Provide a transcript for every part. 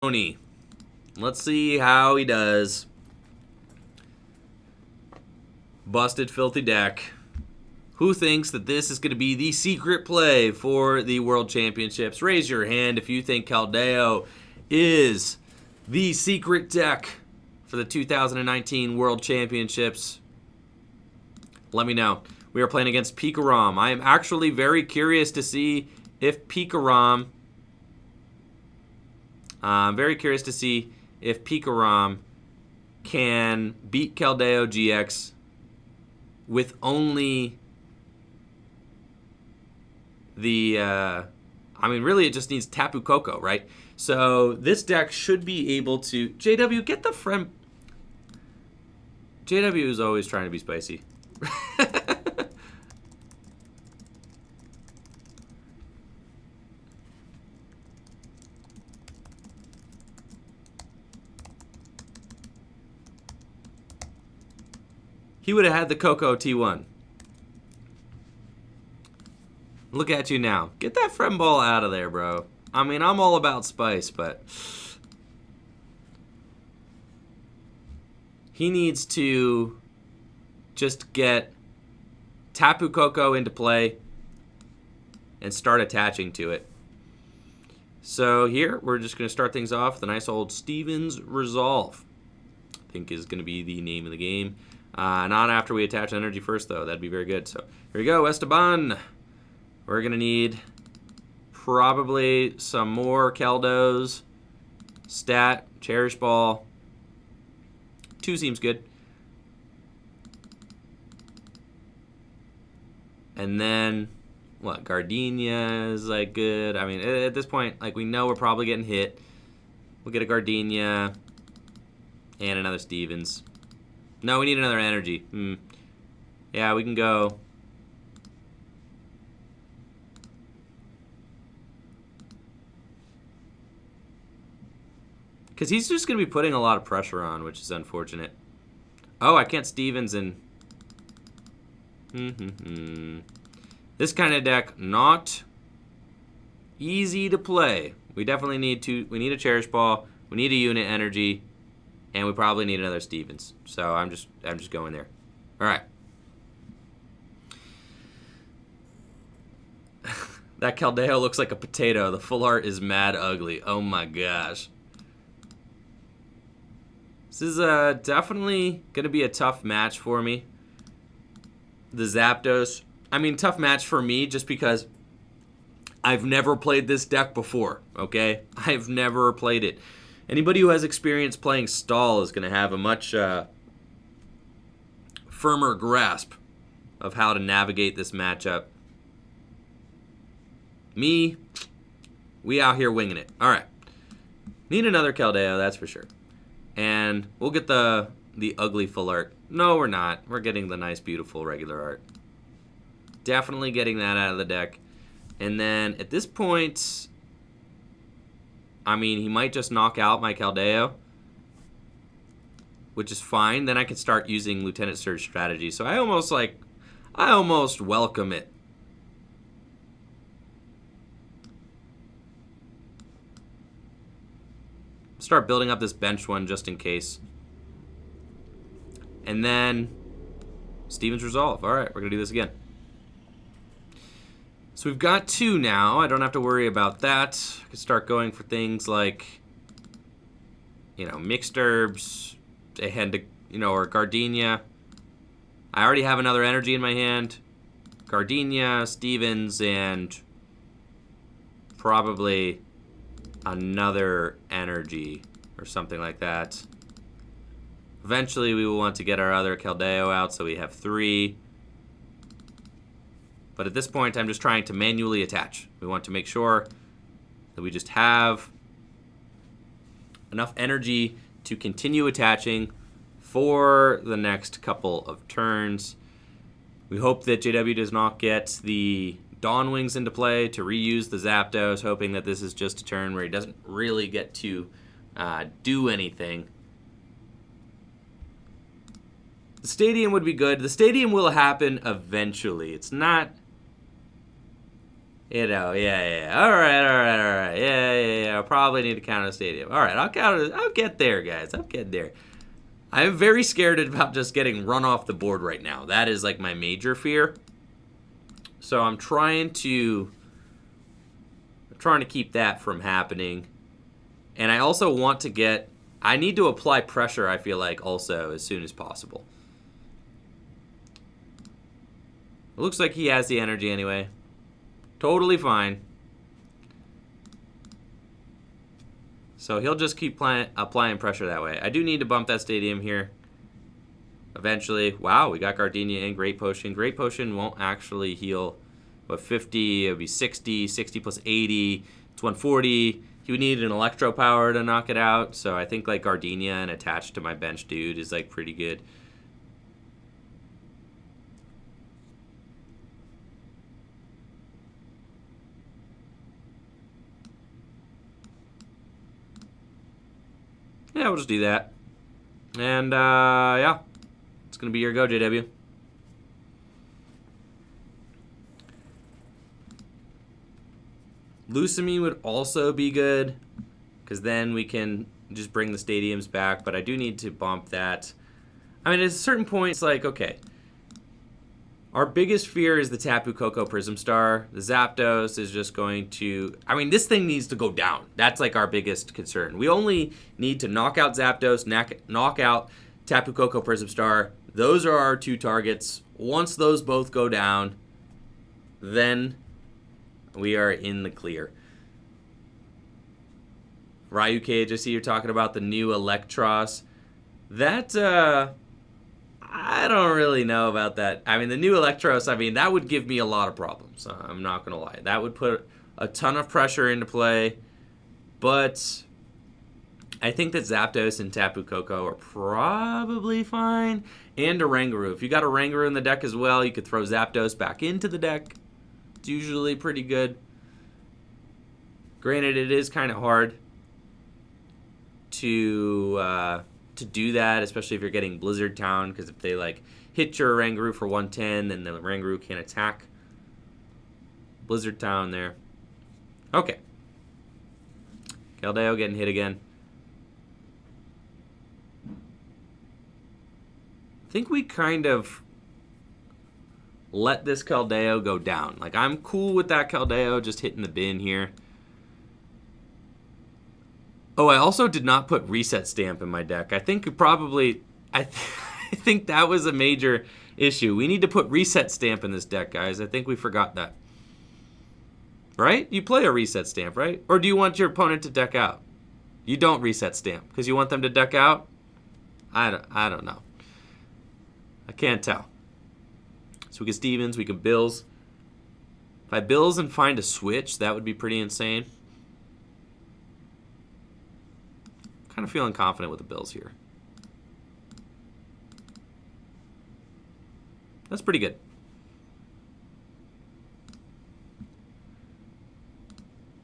Let's see how he does. Busted filthy deck. Who thinks that this is going to be the secret play for the World Championships? Raise your hand if you think Keldeo is the secret deck for the 2019 World Championships. Let me know. We are playing against Pikarom. I am actually very curious to see if Pikarom... I'm very curious to see if Pikarom can beat Keldeo-GX with only the... I mean, really, it just needs Tapu Koko, right? So this deck should be able to... JW, get the friend... JW is always trying to be spicy. He would have had the Coco T1. Look at you now. Get that friend ball out of there, bro. I mean, I'm all about spice, but... he needs to just get Tapu Koko into play and start attaching to it. So here, we're just going to start things off with a nice old Steven's Resolve. I think is going to be the name of the game. Not after we attach energy first, though. That'd be very good. So here we go, Esteban. We're going to need probably some more Keldos. Stat, Cherish Ball. 2 seems good. And then, what, Gardenia is, like, good. I mean, at this point, like, we know we're probably getting hit. We'll get a Gardenia and another Stevens. No, we need another energy. Yeah, we can go. Because he's just going to be putting a lot of pressure on, which is unfortunate. Oh, I can't Stevens in. This kind of deck, not easy to play. We definitely need to. We need a Cherish Ball. We need a unit energy. And we probably need another Stevens. So I'm just going there. All right. That Keldeo looks like a potato. The full art is mad ugly. Oh my gosh. This is definitely going to be a tough match for me. The Zapdos. I mean, tough match for me just because I've never played this deck before, okay? I've never played it. Anybody who has experience playing stall is going to have a much firmer grasp of how to navigate this matchup. Me, we out here winging it. All right. Need another Keldeo, that's for sure. And we'll get the ugly full art. No, we're not. We're getting the nice, beautiful regular art. Definitely getting that out of the deck. And then at this point... I mean, he might just knock out my Keldeo, which is fine. Then I can start using Lieutenant Surge strategy. So I almost welcome it. Start building up this bench one just in case. And then Steven's Resolve. All right, we're going to do this again. So we've got 2 now. I don't have to worry about that. I can start going for things like, you know, mixed herbs, and, you know, or Gardenia. I already have another energy in my hand. Gardenia, Stevens, and probably another energy or something like that. Eventually, we will want to get our other Keldeo out, so we have 3. But at this point, I'm just trying to manually attach. We want to make sure that we just have enough energy to continue attaching for the next couple of turns. We hope that JW does not get the Dawn Wings into play to reuse the Zapdos, hoping that this is just a turn where he doesn't really get to do anything. The stadium would be good. The stadium will happen eventually. It's not You know, yeah. All right. Yeah. I'll probably need to count a stadium. All right, I'll count it. I'll get there, guys. I'll get there. I'm very scared about just getting run off the board right now. That is like my major fear. So I'm trying to keep that from happening. And I also want to get, I need to apply pressure, I feel like, also as soon as possible. It looks like he has the energy anyway. Totally fine. So he'll just keep applying pressure that way. I do need to bump that stadium here eventually. Wow, we got Gardenia and Great Potion. Great Potion won't actually heal, what, 50? It would be 60. 60 plus 80. It's 140. He would need an Electro Power to knock it out. So I think like Gardenia and attached to my bench dude is like pretty good. Yeah, we'll just do that. And, yeah. It's going to be your go, JW. Lusamine would also be good, because then we can just bring the stadiums back, but I do need to bump that. I mean, at a certain point, it's like, okay. Our biggest fear is the Tapu Koko Prism Star. The Zapdos is just going to... I mean, this thing needs to go down. That's like our biggest concern. We only need to knock out Zapdos, knock out Tapu Koko Prism Star. Those are our two targets. Once those both go down, then we are in the clear. Ryu Cage, I see you're talking about the new Electros. That, I don't really know about that. I mean, the new Electros, I mean, that would give me a lot of problems. I'm not going to lie. That would put a ton of pressure into play. But I think that Zapdos and Tapu Koko are probably fine. And Oranguru. If you got Oranguru in the deck as well, you could throw Zapdos back into the deck. It's usually pretty good. Granted, it is kind of hard to do that, especially if you're getting Blizzard Town, because if they like hit your Oranguru for 110, then the Oranguru can't attack. Blizzard Town there. Okay. Keldeo getting hit again. I think we kind of let this Keldeo go down. Like, I'm cool with that Keldeo just hitting the bin here. Oh, I also did not put Reset Stamp in my deck. I think probably... I think that was a major issue. We need to put Reset Stamp in this deck, guys. I think we forgot that. Right? You play a Reset Stamp, right? Or do you want your opponent to deck out? You don't Reset Stamp because you want them to deck out? I don't know. I can't tell. So we can Stevens, we can Bills. If I Bills and find a switch, that would be pretty insane. Kind of feeling confident with the Bills here. That's pretty good.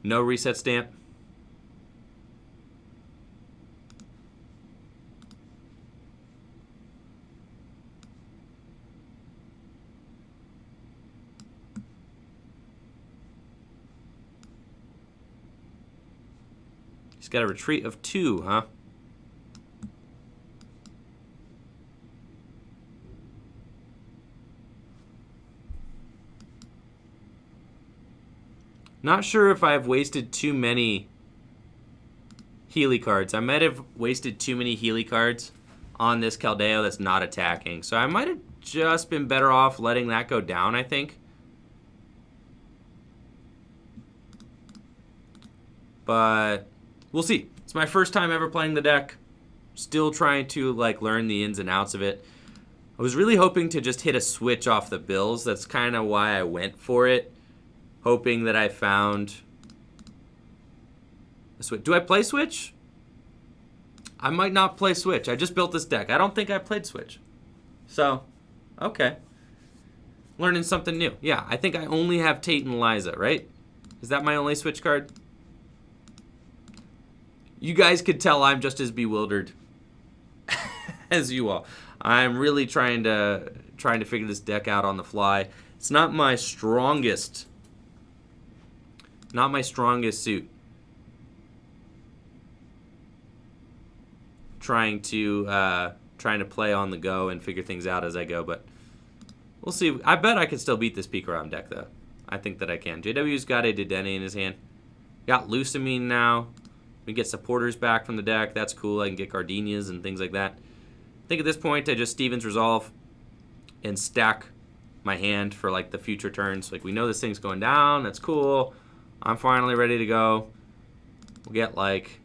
No Reset Stamp. He's got a retreat of 2, huh? Not sure if I've wasted too many Healy cards. I might have wasted too many Healy cards on this Keldeo that's not attacking. So I might have just been better off letting that go down, I think. But we'll see. It's my first time ever playing the deck. Still trying to like learn the ins and outs of it. I was really hoping to just hit a switch off the Bills. That's kind of why I went for it. Hoping that I found a switch. Do I play switch? I might not play switch. I just built this deck. I don't think I played switch. So, okay. Learning something new. Yeah, I think I only have Tate and Liza, right? Is that my only switch card? You guys could tell I'm just as bewildered as you all. I'm really trying to figure this deck out on the fly. It's not my strongest Not my strongest suit. Trying to play on the go and figure things out as I go, but we'll see. I bet I can still beat this Pikarom deck, though. I think that I can. JW's got a Dedenne in his hand. Got Lusamine now. We get supporters back from the deck. That's cool. I can get Gardenias and things like that. I think at this point, I just Steven's Resolve and stack my hand for like the future turns. Like, we know this thing's going down. That's cool. I'm finally ready to go. We'll get like...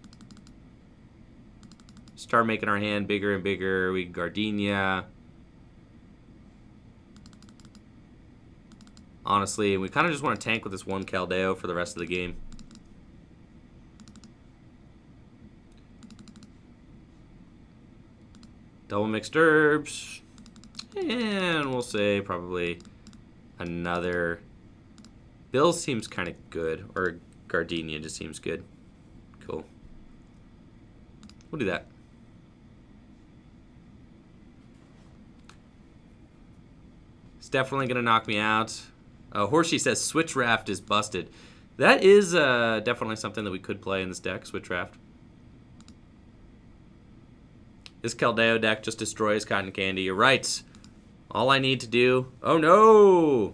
Start making our hand bigger and bigger. We Gardenia. Honestly, we kind of just want to tank with this one Keldeo for the rest of the game. Double mixed herbs. And we'll say probably another... Bill seems kind of good. Or Gardenia just seems good. Cool. We'll do that. It's definitely going to knock me out. Horsey says Switch Raft is busted. That is definitely something that we could play in this deck, Switch Raft. This Keldeo deck just destroys Cotton Candy. You're right. All I need to do... Oh, no!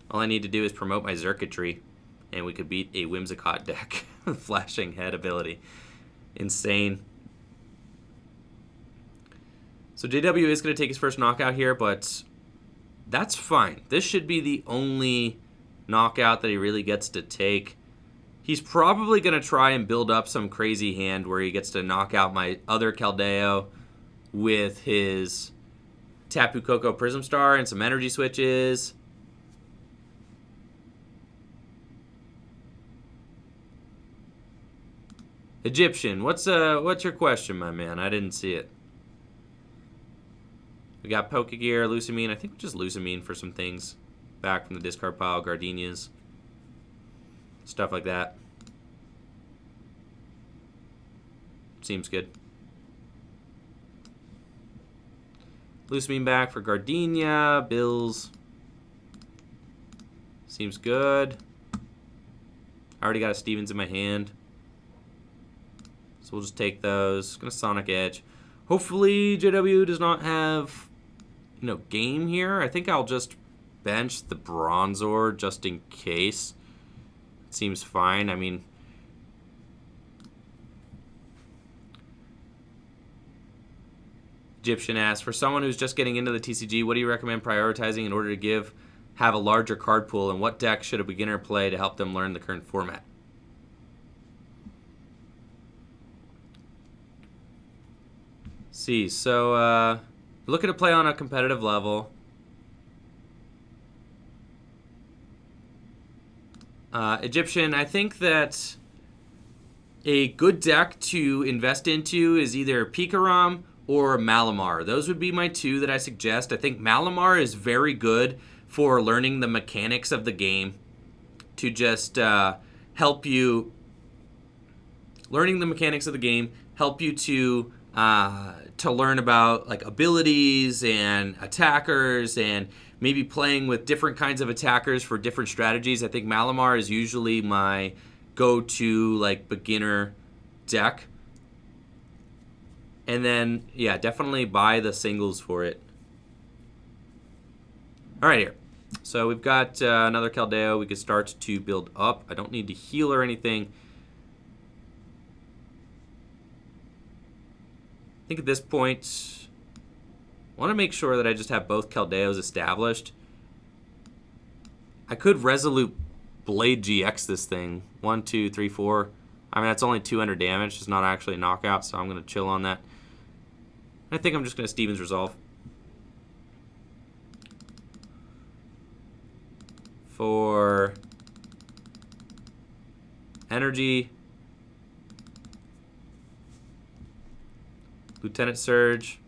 All I need to do is promote my Xurkitree, and we could beat a Whimsicott deck. Flashing head ability. Insane. So JW is going to take his first knockout here, but that's fine. This should be the only knockout that he really gets to take. He's probably going to try and build up some crazy hand where he gets to knock out my other Keldeo with his Tapu Koko Prism Star and some energy switches. Egyptian, what's your question, my man? I didn't see it. We got Pokégear, Lusamine. I think just Lusamine for some things. Back from the discard pile, Gardenias. Stuff like that. Seems good. Lusamine back for Gardenia, Bills. Seems good. I already got a Stevens in my hand. So we'll just take those. Gonna Sonic Edge. Hopefully JW does not have, game here. I think I'll just bench the Bronzor just in case. It seems fine. I mean, Egyptian asks, for someone who's just getting into the TCG, what do you recommend prioritizing in order to have a larger card pool, and what deck should a beginner play to help them learn the current format? See, so looking to play on a competitive level. Egyptian, I think that a good deck to invest into is either Pikarom or Malamar. Those would be my two that I suggest. I think Malamar is very good for learning the mechanics of the game, to just help you... Learning the mechanics of the game, help you to learn about like abilities and attackers, and maybe playing with different kinds of attackers for different strategies. I think Malamar is usually my go-to like beginner deck. And then, yeah, definitely buy the singles for it. All right, here. So we've got another Keldeo. We could start to build up. I don't need to heal or anything. I think at this point, I want to make sure that I just have both Keldeos established. I could Resolute Blade GX this thing. 1, 2, 3, 4. I mean, that's only 200 damage. It's not actually a knockout, so I'm going to chill on that. I think I'm just going to Stevens Resolve. For energy, Lieutenant Surge,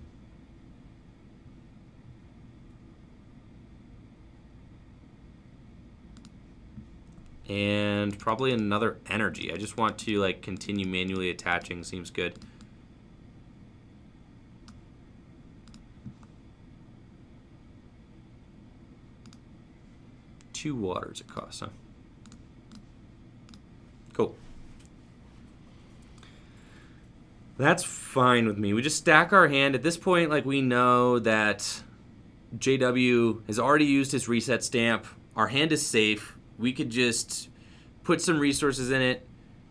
and probably another energy. I just want to like continue manually attaching. Seems good. $2 it costs, huh? Cool. That's fine with me. We just stack our hand. At this point, like, we know that JW has already used his reset stamp. Our hand is safe. We could just put some resources in it.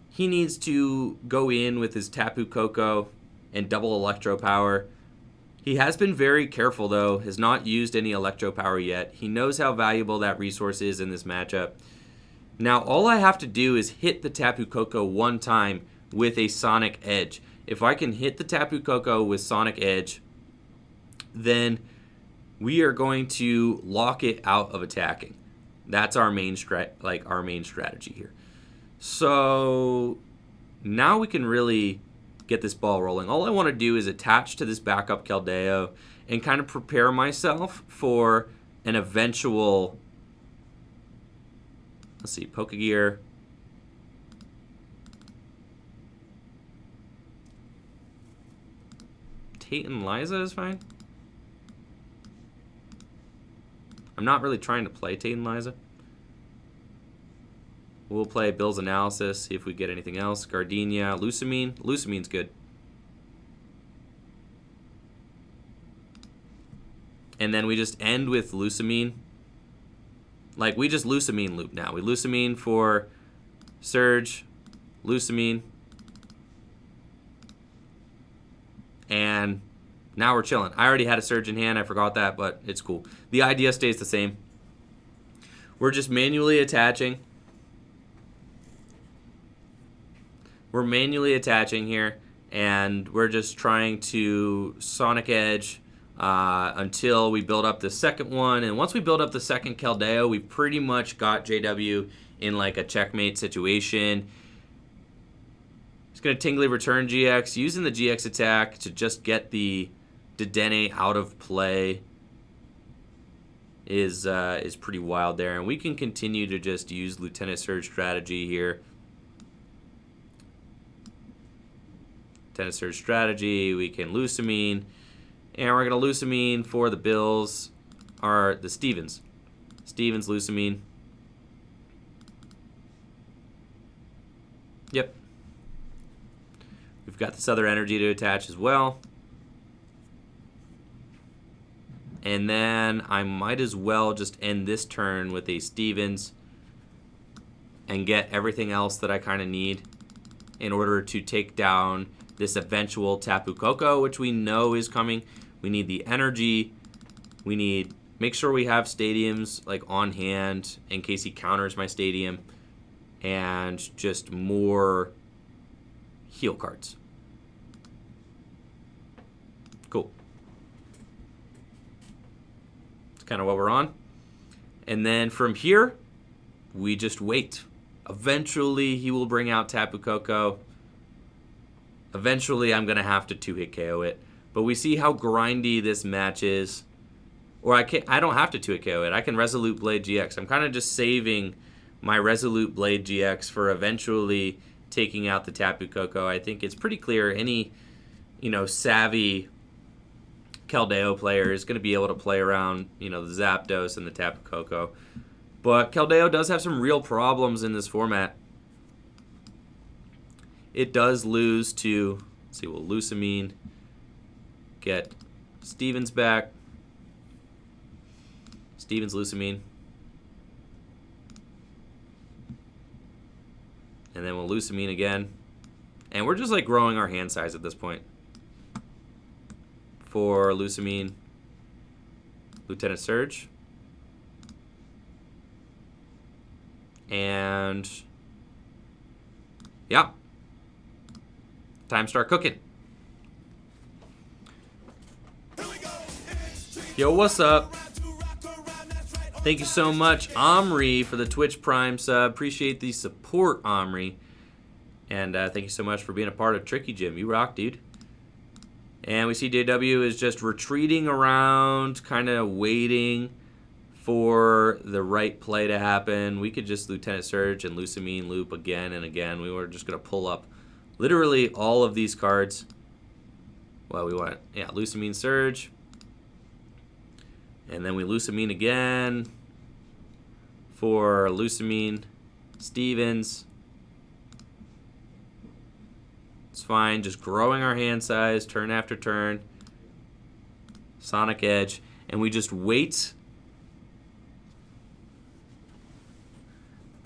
He needs to go in with his Tapu Koko and double Electro Power. He has been very careful, though, has not used any Electro Power yet. He knows how valuable that resource is in this matchup. Now, all I have to do is hit the Tapu Koko one time with a Sonic Edge. If I can hit the Tapu Koko with Sonic Edge, then we are going to lock it out of attacking. That's our main strategy here. So now we can really get this ball rolling. All I want to do is attach to this backup Keldeo and kind of prepare myself for an eventual, let's see, Pokégear. Tate Liza is fine. I'm not really trying to play Tate Liza. We'll play Bill's Analysis, see if we get anything else. Gardenia, Lusamine. Lusamine's good. And then we just end with Lusamine. Like, we just Lusamine loop now. We Lusamine for Surge, Lusamine. And now we're chilling. I already had a Surge in hand. I forgot that, but it's cool. The idea stays the same. We're just manually attaching. We're manually attaching here, and we're just trying to Sonic Edge until we build up the second one. And once we build up the second Keldeo, we pretty much got JW in like a checkmate situation. He's going to Tingly Return GX, using the GX attack to just get the Dedenne out of play is pretty wild there. And we can continue to just use Lieutenant Surge strategy here. Lieutenant Surge strategy, we can Lusamine. And we're going to Lusamine for the Bills, or the Stevens. Stevens, Lusamine. Yep. We've got this other energy to attach as well. And then I might as well just end this turn with a Stevens and get everything else that I kind of need in order to take down this eventual Tapu Koko, which we know is coming. We need the energy. We need, make sure we have stadiums like on hand in case he counters my stadium, and just more heal cards. Cool. That's kind of what we're on. And then from here, we just wait. Eventually, he will bring out Tapu Koko. Eventually, I'm going to have to two-hit KO it. But we see how grindy this match is. Or I don't have to two-hit KO it. I can Resolute Blade GX. I'm kind of just saving my Resolute Blade GX for eventually taking out the Tapu Koko. I think it's pretty clear any, savvy Keldeo player is going to be able to play around, the Zapdos and the Tapu Koko. But Keldeo does have some real problems in this format. It does lose to, let's see, we'll Lusamine, get Stevens back. Stevens, Lusamine. And then we'll Lusamine again. And we're just like growing our hand size at this point. For Lusamine, Lieutenant Surge. And yeah. Time to start cooking. Yo, what's up? Thank you so much, Omri, for the Twitch Prime sub. Appreciate the support, Omri. And thank you so much for being a part of Tricky Gym. You rock, dude. And we see JW is just retreating around, kind of waiting for the right play to happen. We could just Lieutenant Surge and Lusamine loop again and again. We were just going to pull up literally all of these cards. Well, we want, Lusamine Surge. And then we Lusamine again for Lusamine Stevens. It's fine. Just growing our hand size turn after turn. Sonic Edge. And we just wait.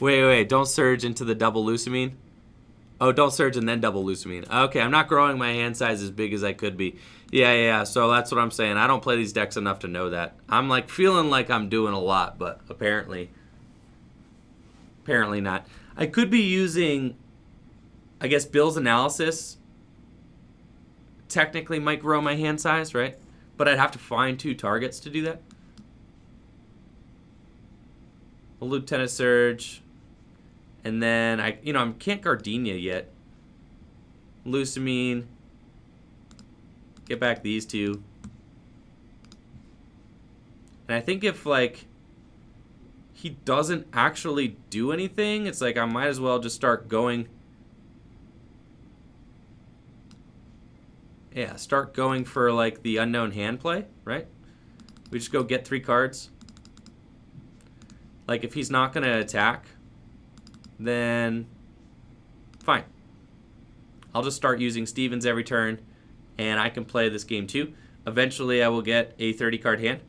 Wait. Don't surge into the double Lusamine. Oh, don't surge and then double Lusamine. Okay, I'm not growing my hand size as big as I could be. Yeah. So that's what I'm saying. I don't play these decks enough to know that. I'm like feeling like I'm doing a lot, but apparently not. I could be using, I guess, Bill's analysis technically might grow my hand size, right? But I'd have to find 2 targets to do that. A Lieutenant Surge. And then, I can't Gardenia yet. Lusamine. Get back these 2. And I think if, like, he doesn't actually do anything, it's like I might as well just start going. Yeah, start going for, like, the unknown hand play, right? We just go get 3 cards. Like, if he's not going to attack, then fine. I'll just start using Stevens every turn, and I can play this game too. Eventually, I will get a 30-card hand,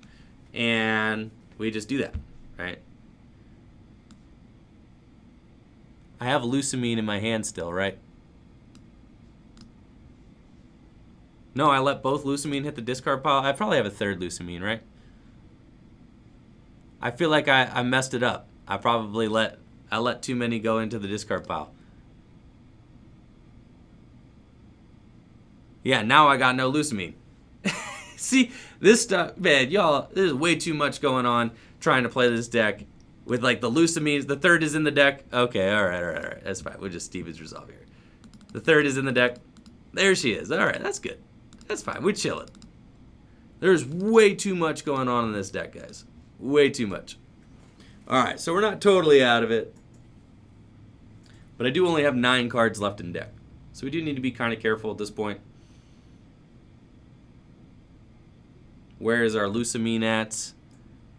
and we just do that, right? I have Lusamine in my hand still, right? No, I let both Lusamine hit the discard pile. I probably have a 3rd Lusamine, right? I feel like I messed it up. I let too many go into the discard pile. Yeah, now I got no Lusamine. See, this stuff, man, y'all, there's way too much going on trying to play this deck with, like, the Lusamines. The 3rd is in the deck. Okay, all right. That's fine. We'll just Stevens resolve here. The 3rd is in the deck. There she is. All right, that's good. That's fine. We're chilling. There's way too much going on in this deck, guys. Way too much. All right, so we're not totally out of it. But I do only have 9 cards left in deck. So we do need to be kind of careful at this point. Where is our Lusamine at?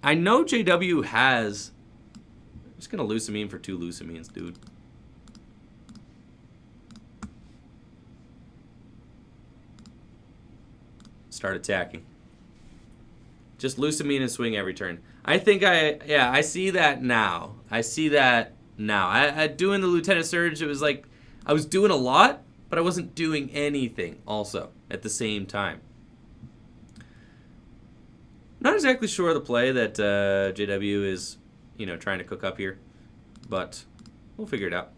I know JW has... I'm just going to Lusamine for 2 Lusamines, dude. Start attacking. Just Lusamine and swing every turn. I think I see that now. I see that now. I doing the Lieutenant Surge, it was like I was doing a lot, but I wasn't doing anything also at the same time. Not exactly sure of the play that JW is, trying to cook up here, but we'll figure it out.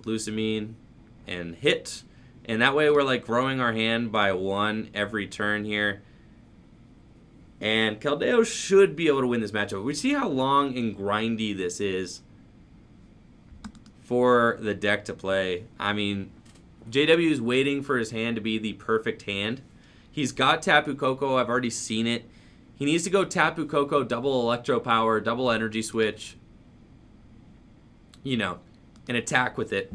Lusamine and hit, and that way we're like growing our hand by 1 every turn here. And Keldeo should be able to win this matchup. We see how long and grindy this is for the deck to play. I mean, JW is waiting for his hand to be the perfect hand. He's got Tapu Koko. I've already seen it. He needs to go Tapu Koko, double Electro Power, double Energy Switch, and attack with it.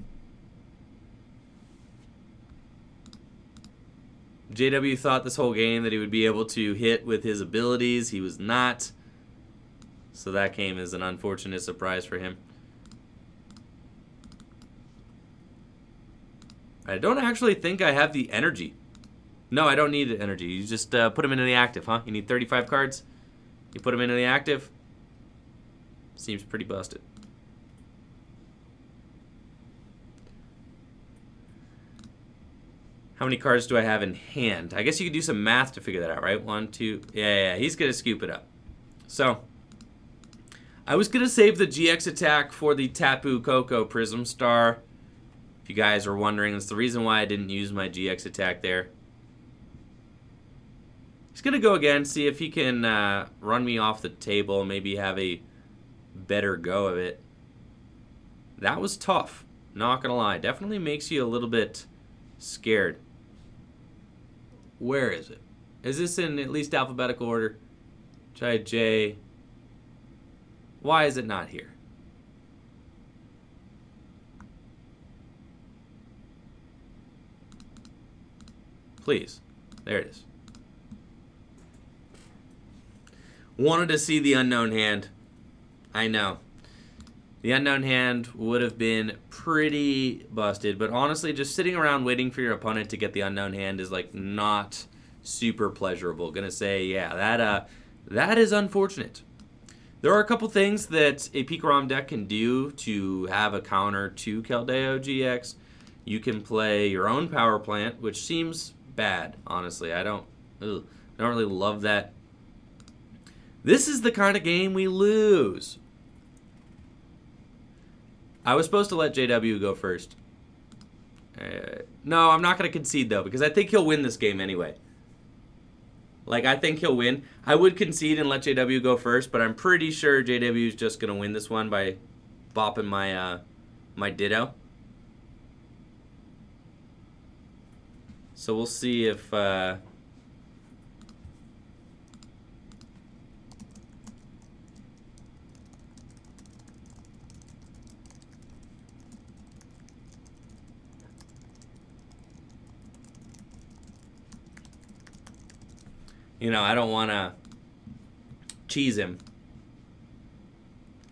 JW thought this whole game that he would be able to hit with his abilities. He was not. So that came as an unfortunate surprise for him. I don't actually think I have the energy. No, I don't need the energy. You just put him into the active, huh? You need 35 cards. You put him into the active. Seems pretty busted. How many cards do I have in hand? I guess you could do some math to figure that out, right? 1, 2. Yeah. He's going to scoop it up. So, I was going to save the GX attack for the Tapu Koko Prism Star. If you guys are wondering, that's the reason why I didn't use my GX attack there. He's going to go again, see if he can run me off the table, maybe have a better go of it. That was tough, not going to lie. Definitely makes you a little bit scared. Where is it? Is this in at least alphabetical order? J. Why is it not here? Please. There it is. Wanted to see the unknown hand. I know. The unknown hand would have been pretty busted, but honestly, just sitting around waiting for your opponent to get the unknown hand is like not super pleasurable. Gonna say, yeah, that is unfortunate. There are a couple things that a Pikarom deck can do to have a counter to Keldeo-GX. You can play your own power plant, which seems bad, honestly. I don't really love that. This is the kind of game we lose. I was supposed to let JW go first. No, I'm not going to concede, though, because I think he'll win this game anyway. Like, I think he'll win. I would concede and let JW go first, but I'm pretty sure JW is just going to win this one by bopping my, my Ditto. So we'll see if... you know, I don't want to cheese him.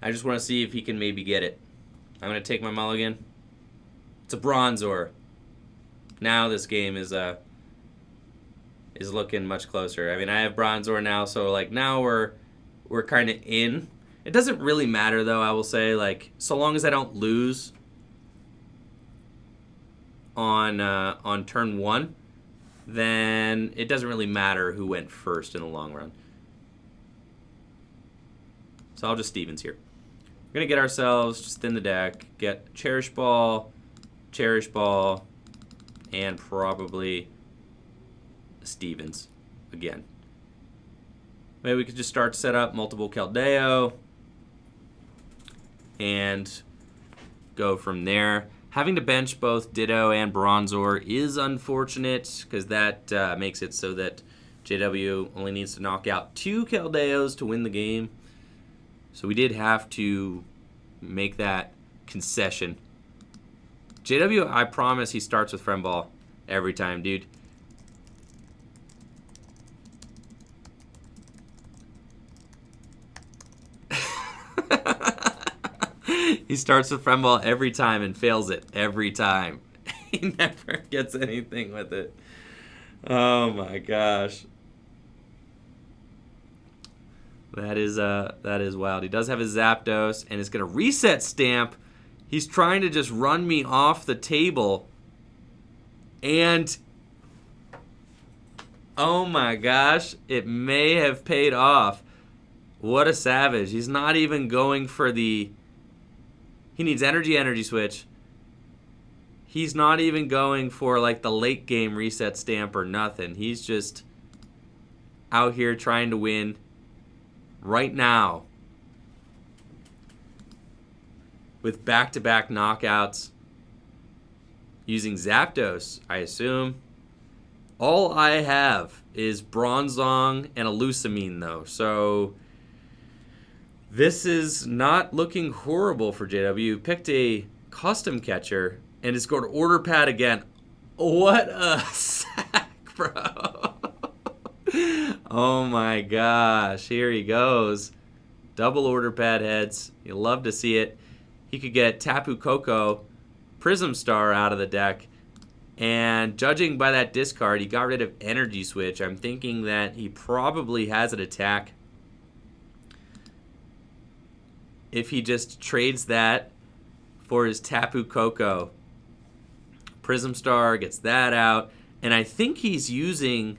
I just want to see if he can maybe get it. I'm going to take my mulligan. It's a Bronzor. Now this game is looking much closer. I mean, I have Bronzor now, so like now we're kind of in. It doesn't really matter though, I will say, like so long as I don't lose on turn 1. Then it doesn't really matter who went first in the long run. So I'll just Stevens here. We're going to get ourselves just thin the deck, get Cherish Ball, and probably Stevens again. Maybe we could just start to set up multiple Keldeo and go from there. Having to bench both Ditto and Bronzor is unfortunate because that makes it so that JW only needs to knock out 2 Keldeos to win the game. So we did have to make that concession. JW, I promise he starts with Friend Ball every time, dude. He starts with Friend Ball every time and fails it every time. He never gets anything with it. Oh my gosh. That is wild. He does have his Zapdos and is going to reset Stamp. He's trying to just run me off the table. And oh my gosh, it may have paid off. What a savage. He's not even going for the... He needs energy switch. He's not even going for like the late game reset stamp or nothing. He's just out here trying to win right now with back-to-back knockouts using Zapdos, I assume. All I have is Bronzong and a Lusamine though, so this is not looking horrible for JW. Picked a custom catcher and is going to order pad again. What a sack, bro. Oh my gosh. Here he goes. Double order pad heads. You love to see it. He could get Tapu Koko, Prism Star out of the deck. And judging by that discard, he got rid of Energy Switch. I'm thinking that he probably has an attack. If he just trades that for his Tapu Koko. Prism Star gets that out. And I think he's using...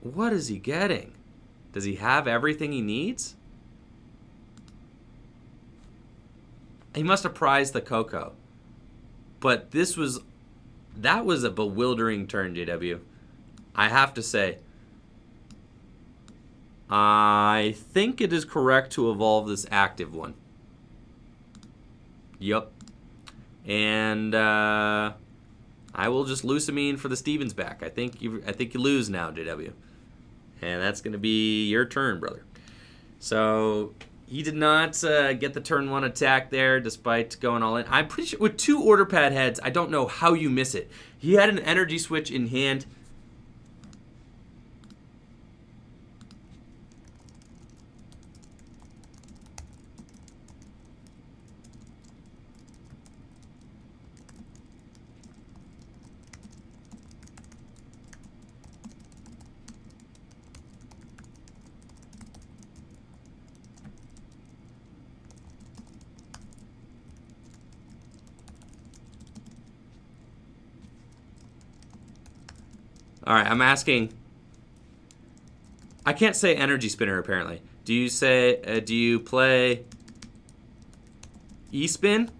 What is he getting? Does he have everything he needs? He must have prized the Koko. But that was a bewildering turn, JW. I have to say. I think it is correct to evolve this active one. Yup. And I will just Lusamine for the Stevens back. I think you lose now, JW. And that's going to be your turn, brother. So he did not get the turn 1 attack there despite going all in. I'm pretty sure with 2 order pad heads, I don't know how you miss it. He had an energy switch in hand. All right, I'm asking. I can't say energy spinner apparently. Do you say? Do you play E-spin?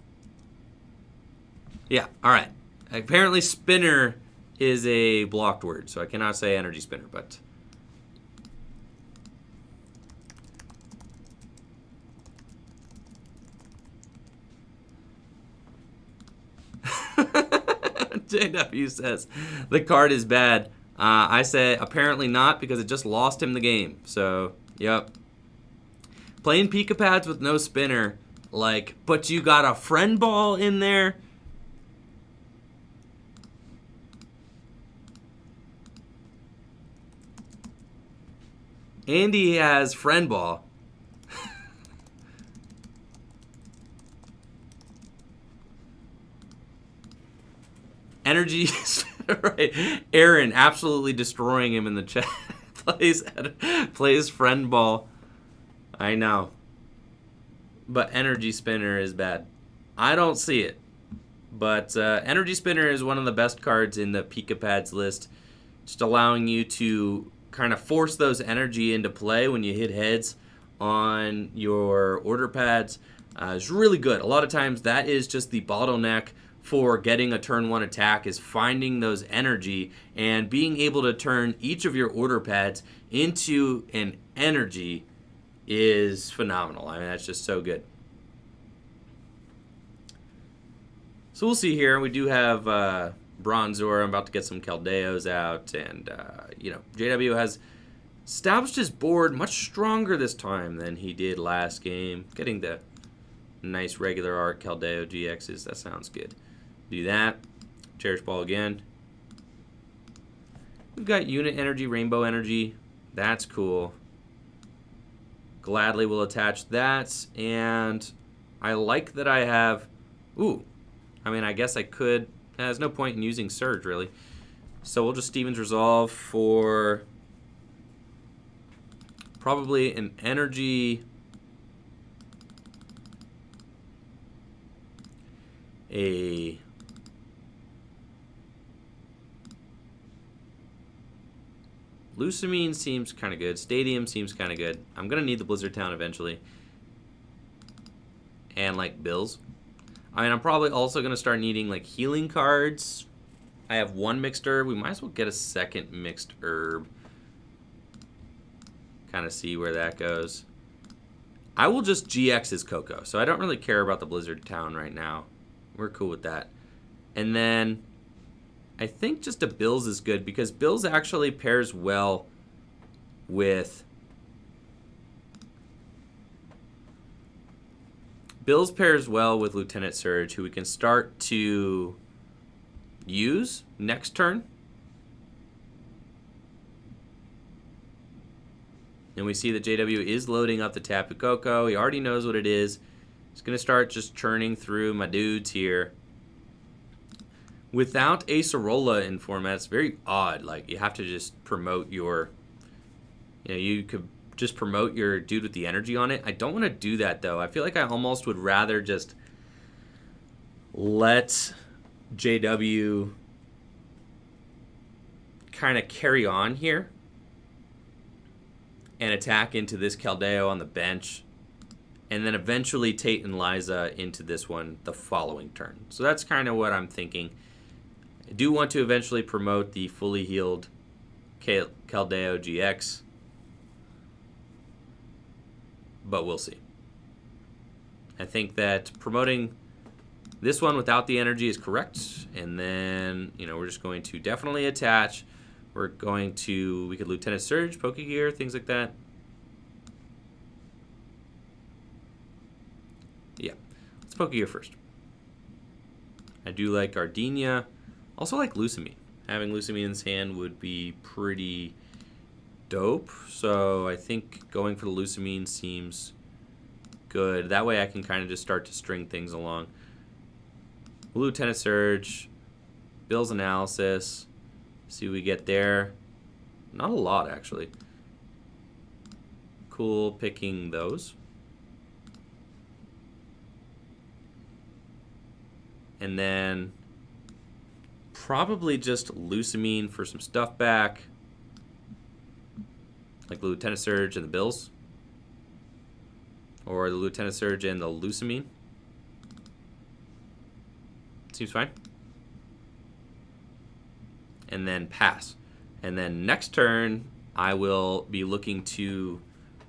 Yeah. All right. Apparently, spinner is a blocked word, so I cannot say energy spinner. But JW says the card is bad. I say apparently not because it just lost him the game. So, yep. Playing Pika Pads with no spinner, like, but you got a friend ball in there. Andy has friend ball. Energy, right? Aaron absolutely destroying him in the chat. plays friend ball. I know, but energy spinner is bad. I don't see it, but energy spinner is one of the best cards in the Pika Pads list, just allowing you to kind of force those energy into play when you hit heads on your order pads. It's really good. A lot of times that is just the bottleneck for getting a turn one attack, is finding those energy and being able to turn each of your order pads into an energy is phenomenal. I mean, that's just so good. So we'll see here. We do have Bronzor. I'm about to get some Keldeos out, and you know, JW has established his board much stronger this time than he did last game. Getting the nice regular art Keldeo-GXs, that sounds good. Do that. Cherish Ball again. We've got Unit Energy, Rainbow Energy. That's cool. Gladly will attach that, and I like that I have. Ooh, I mean, I guess I could. There's no point in using Surge, really. So we'll just Steven's Resolve for probably an energy. A Lusamine seems kind of good. Stadium seems kind of good. I'm going to need the Blizzard Town eventually. And, like, Bills. I mean, I'm probably also going to start needing, like, healing cards. I have one mixed herb. We might as well get a second mixed herb. Kind of see where that goes. I will just GX his Coco. So I don't really care about the Blizzard Town right now. We're cool with that. And then I think just a Bills is good because Bills actually pairs well with Lieutenant Surge, who we can start to use next turn. And we see that JW is loading up the Tapu Koko. He already knows what it is. He's going to start just churning through my dudes here. Without Acerola in format, it's very odd. Like, you have to just promote your... You know, you could just promote your dude with the energy on it. I don't want to do that, though. I feel like I almost would rather just let JW kind of carry on here and attack into this Keldeo on the bench, and then eventually Tate and Liza into this one the following turn. So that's kind of what I'm thinking. I do want to eventually promote the fully healed Keldeo-GX, but we'll see. I think that promoting this one without the energy is correct, and then, you know, we're just going to definitely attach. We're going to, we could Lieutenant Surge, Pokégear, things like that. Yeah, let's Pokégear first. I do like Gardenia. Also like Lusamine. Having Lusamine's hand would be pretty dope. So I think going for the Lusamine seems good. That way I can kind of just start to string things along. Lieutenant Surge, Bill's Analysis. See what we get there. Not a lot, actually. Cool picking those. And then probably just Lusamine for some stuff back. Like the Lieutenant Surge and the Bills. Or the Lieutenant Surge and the Lusamine. Seems fine. And then pass. And then next turn, I will be looking to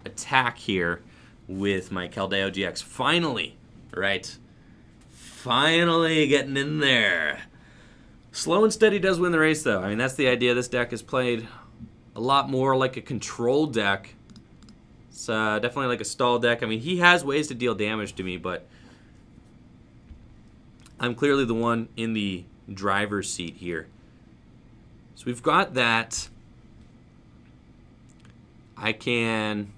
attack here with my Keldeo-GX. Finally, right? Finally getting in there. Slow and steady does win the race, though. I mean, that's the idea. This deck is played a lot more like a control deck. It's definitely like a stall deck. I mean, he has ways to deal damage to me, but I'm clearly the one in the driver's seat here. So we've got that. I can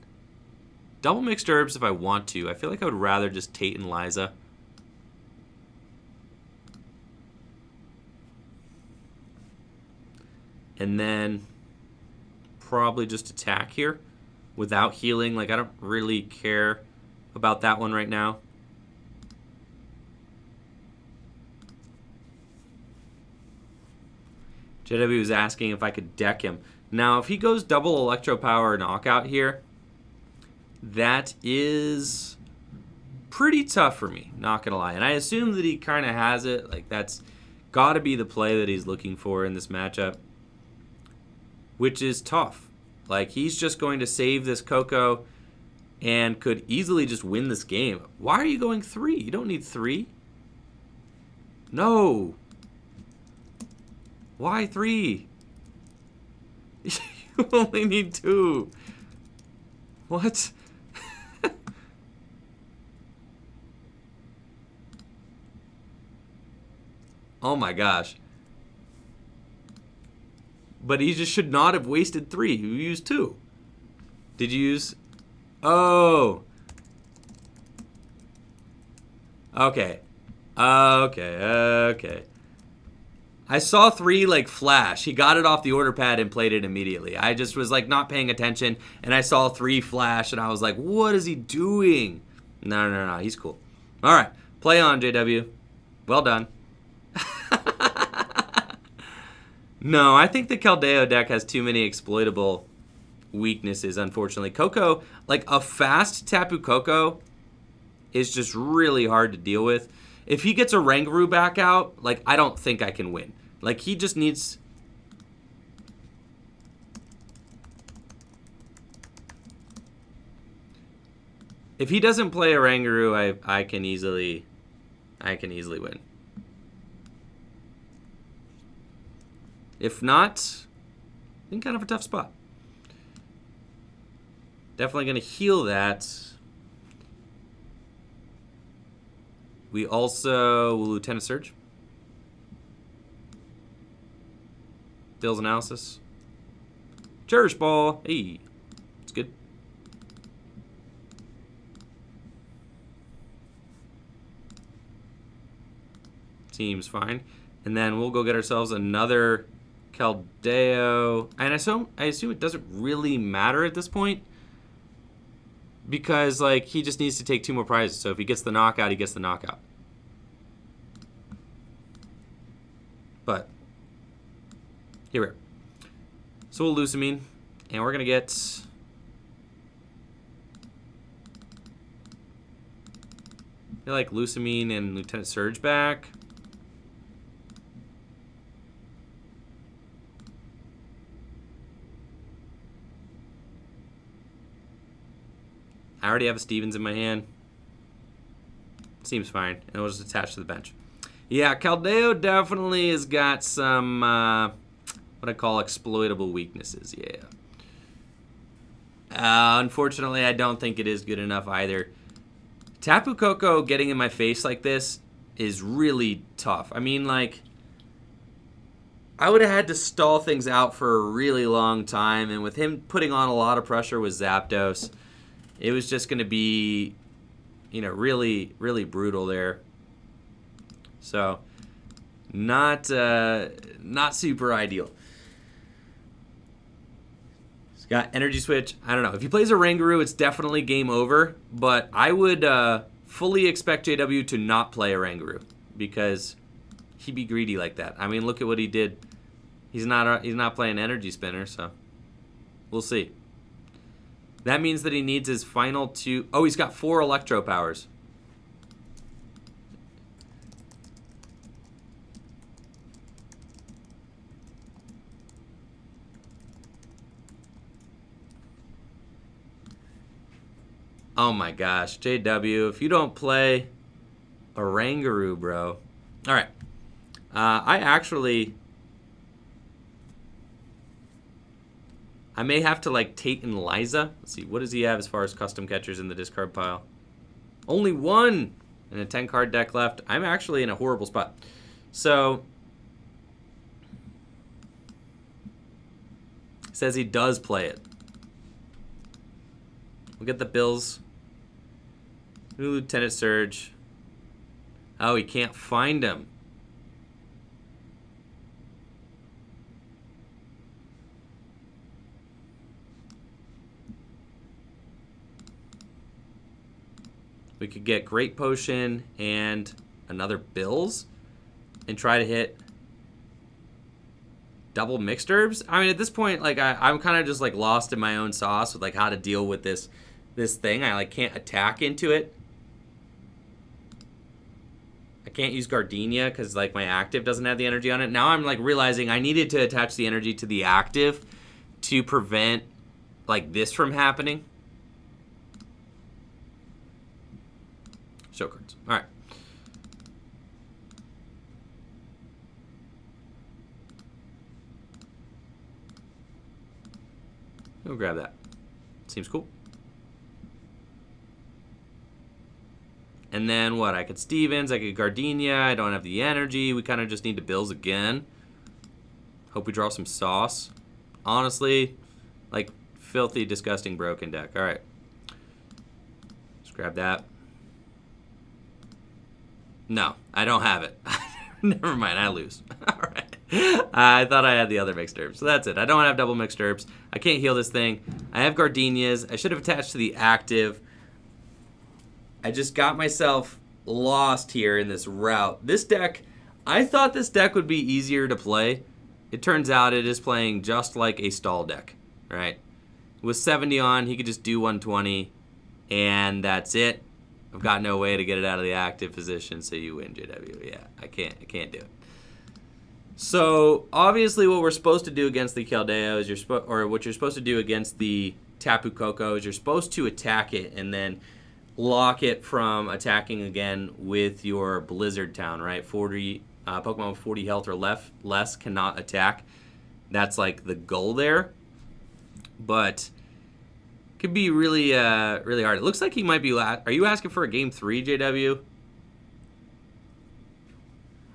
double mixed herbs if I want to. I feel like I would rather just Tate and Liza. And then probably just attack here without healing. Like, I don't really care about that one right now. JW was asking if I could deck him. Now, if he goes double Electro Power knockout here, that is pretty tough for me, not gonna lie. And I assume that he kind of has it. Like, that's got to be the play that he's looking for in this matchup, which is tough. Like, he's just going to save this Coco and could easily just win this game. Why are you going 3? You don't need 3. No. Why 3? You only need 2. What? Oh my gosh. But he just should not have wasted 3. You used 2. Did you use... Oh. Okay. Okay. I saw 3 like flash. He got it off the order pad and played it immediately. I just was like not paying attention, and I saw 3 flash, and I was like, what is he doing? No. He's cool. All right. Play on, JW. Well done. No, I think the Keldeo deck has too many exploitable weaknesses, unfortunately. Coco, like a fast Tapu Koko is just really hard to deal with. If he gets a Oranguru back out, like, I don't think I can win. Like, he just needs... If he doesn't play Oranguru, I can easily win. If not, in kind of a tough spot. Definitely going to heal that. We also will Lieutenant Surge. Bill's Analysis. Cherish Ball. Hey, it's good. Seems fine. And then we'll go get ourselves another Keldeo. And I assume it doesn't really matter at this point, because like he just needs to take 2 more prizes. So if he gets the knockout, he gets the knockout. But here we are. So we'll Lusamine, and we're gonna get like Lusamine and Lieutenant Surge back. I already have a Stevens in my hand. Seems fine. And we'll just attach to the bench. Yeah, Keldeo definitely has got some, what I call exploitable weaknesses. Yeah. Unfortunately, I don't think it is good enough either. Tapu Koko getting in my face like this is really tough. I mean, like, I would have had to stall things out for a really long time. And with him putting on a lot of pressure with Zapdos, it was just going to be, you know, really, really brutal there. So, not super ideal. He's got Energy Switch. I don't know. If he plays a Oranguru, it's definitely game over. But I would fully expect JW to not play a Oranguru, because he be greedy like that. I mean, look at what he did. He's not playing energy spinner, so we'll see. That means that he needs his final 2. Oh, he's got 4 electro powers. Oh my gosh, JW, if you don't play Oranguru, bro. All right. I may have to like Tate and Liza. Let's see, what does he have as far as custom catchers in the discard pile? Only 1 and a 10 card deck left. I'm actually in a horrible spot. So says he does play it. We'll get the Bills. New Lieutenant Surge. Oh, he can't find him. We could get Great Potion and another Bills and try to hit double mixed herbs. I mean, at this point, like I'm kind of just like lost in my own sauce with like how to deal with this thing. I like can't attack into it. I can't use Gardenia because like my active doesn't have the energy on it. Now I'm like realizing I needed to attach the energy to the active to prevent like this from happening. Show cards. All right. We'll grab that. Seems cool. And then what? I could Stevens. I could Gardenia. I don't have the energy. We kind of just need to Bills again. Hope we draw some sauce. Honestly, like filthy, disgusting, broken deck. All right. Let's grab that. No, I don't have it. Never mind, I lose. All right. I thought I had the other mixed herbs. So that's it. I don't have double mixed herbs. I can't heal this thing. I have Gardenias. I should have attached to the active. I just got myself lost here in this route. This deck, I thought this deck would be easier to play. It turns out it is playing just like a stall deck, right? With 70 on, he could just do 120, and that's it. I've got no way to get it out of the active position, so you win, JW. Yeah, I can't do it. So obviously, what we're supposed to do against the Keldeo is what you're supposed to do against the Tapu Koko is you're supposed to attack it and then lock it from attacking again with your Blizzard Town, right? Pokemon with 40 health or less cannot attack. That's like the goal there, but could be really really hard. It looks like he might be. Are you asking for a game 3, JW?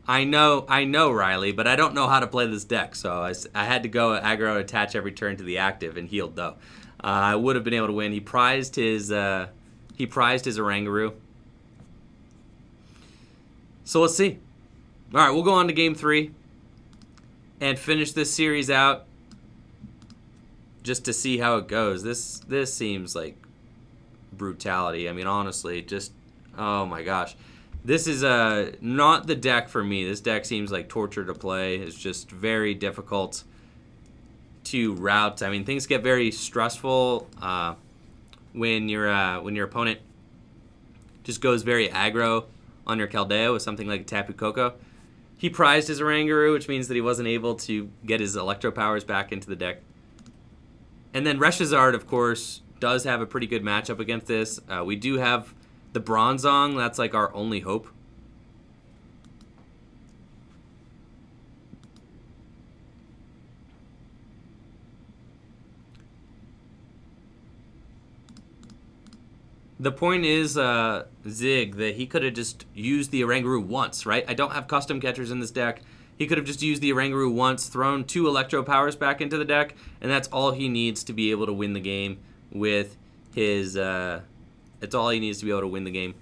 I know, Riley, but I don't know how to play this deck, so I had to go aggro, attach every turn to the active, and healed though. I would have been able to win. He prized his Oranguru. So let's see. All right, we'll go on to game 3 and finish this series out just to see how it goes. This seems like brutality. I mean, honestly, just oh my gosh. This is not the deck for me. This deck seems like torture to play. It's just very difficult to route. I mean, things get very stressful when your opponent just goes very aggro on your Keldeo with something like Tapu Koko. He prized his Oranguru, which means that he wasn't able to get his Electro powers back into the deck. And then Reshizard, of course, does have a pretty good matchup against this. We do have the Bronzong. That's like our only hope. The point is, Zig, that he could have just used the Oranguru once, right? I don't have custom catchers in this deck. He could have just used the Oranguru once, thrown 2 Electro powers back into the deck, and that's all he needs to be able to win the game with his... It's all he needs to be able to win the game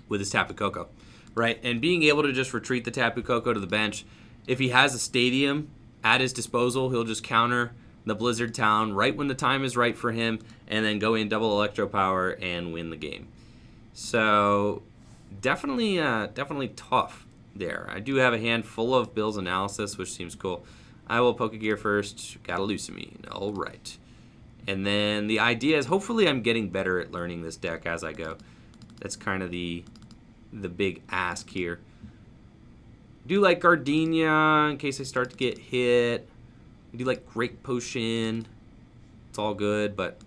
with his Tapu Koko, right? And being able to just retreat the Tapu Koko to the bench, if he has a stadium at his disposal, he'll just counter the Blizzard Town right when the time is right for him, and then go in double Electro power and win the game. So definitely tough. there. I do have a hand full of Bill's Analysis, which seems cool. I will Pokégear first. Got a Lusamine. All right. And then the idea is hopefully I'm getting better at learning this deck as I go. That's kind of the big ask here. I do like Gardenia in case I start to get hit. I do like Great Potion. It's all good, but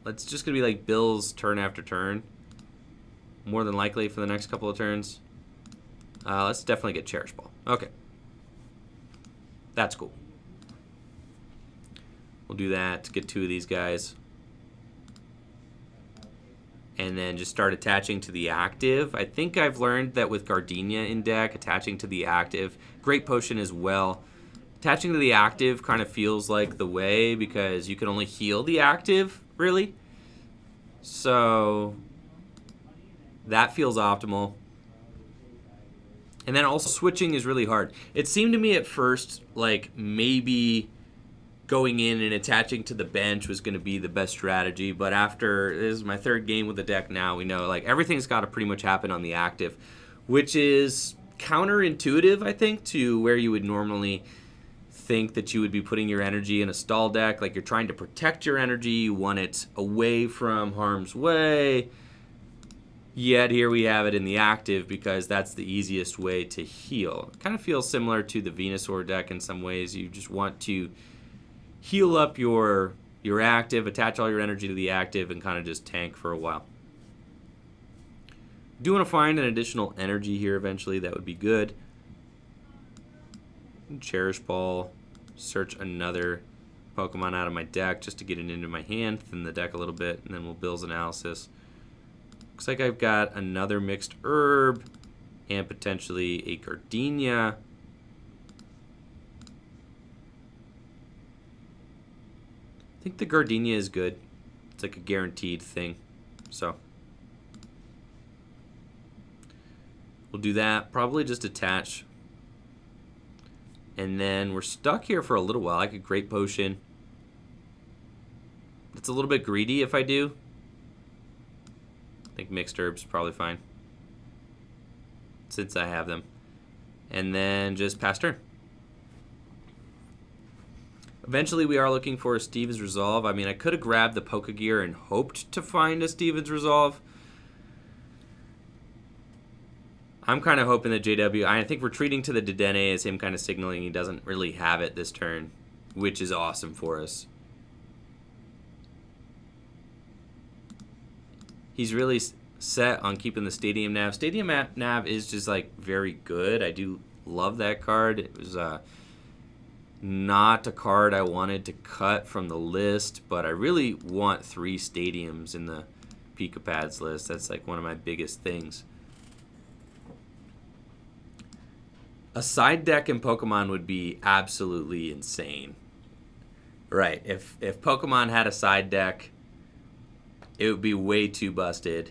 it's just going to be like Bill's turn after turn. More than likely for the next couple of turns. Let's definitely get Cherish Ball. Okay. That's cool. We'll do that to get 2 of these guys. And then just start attaching to the active. I think I've learned that with Gardenia in deck, attaching to the active. Great Potion as well. Attaching to the active kind of feels like the way because you can only heal the active, really. So that feels optimal. And then also switching is really hard. It seemed to me at first like maybe going in and attaching to the bench was going to be the best strategy, but after this is my 3rd game with the deck now, we know like everything's got to pretty much happen on the active, which is counterintuitive, I think, to where you would normally think that you would be putting your energy in a stall deck. Like you're trying to protect your energy, you want it away from harm's way. Yet here we have it in the active because that's the easiest way to heal. It kind of feels similar to the Venusaur deck in some ways. You just want to heal up your active, attach all your energy to the active, and kind of just tank for a while. Do want to find an additional energy here eventually. That would be good. Cherish Ball. Search another Pokemon out of my deck just to get it into my hand. Thin the deck a little bit, and then we'll Bill's Analysis. Looks like I've got another mixed herb and potentially a Gardenia. I think the Gardenia is good. It's like a guaranteed thing. So we'll do that. Probably just attach. And then we're stuck here for a little while. I could Great Potion. It's a little bit greedy if I do. I think mixed herbs probably fine, since I have them. And then just pass turn. Eventually we are looking for a Steven's Resolve. I mean, I could have grabbed the Pokégear and hoped to find a Steven's Resolve. I'm kind of hoping that JW, I think retreating to the Dedenne is him kind of signaling he doesn't really have it this turn, which is awesome for us. He's really set on keeping the Stadium Nav. Stadium Nav is just like very good. I do love that card. It was not a card I wanted to cut from the list, but I really want 3 stadiums in the Pika Pads list. That's like one of my biggest things. A side deck in Pokemon would be absolutely insane. Right, if Pokemon had a side deck, it would be way too busted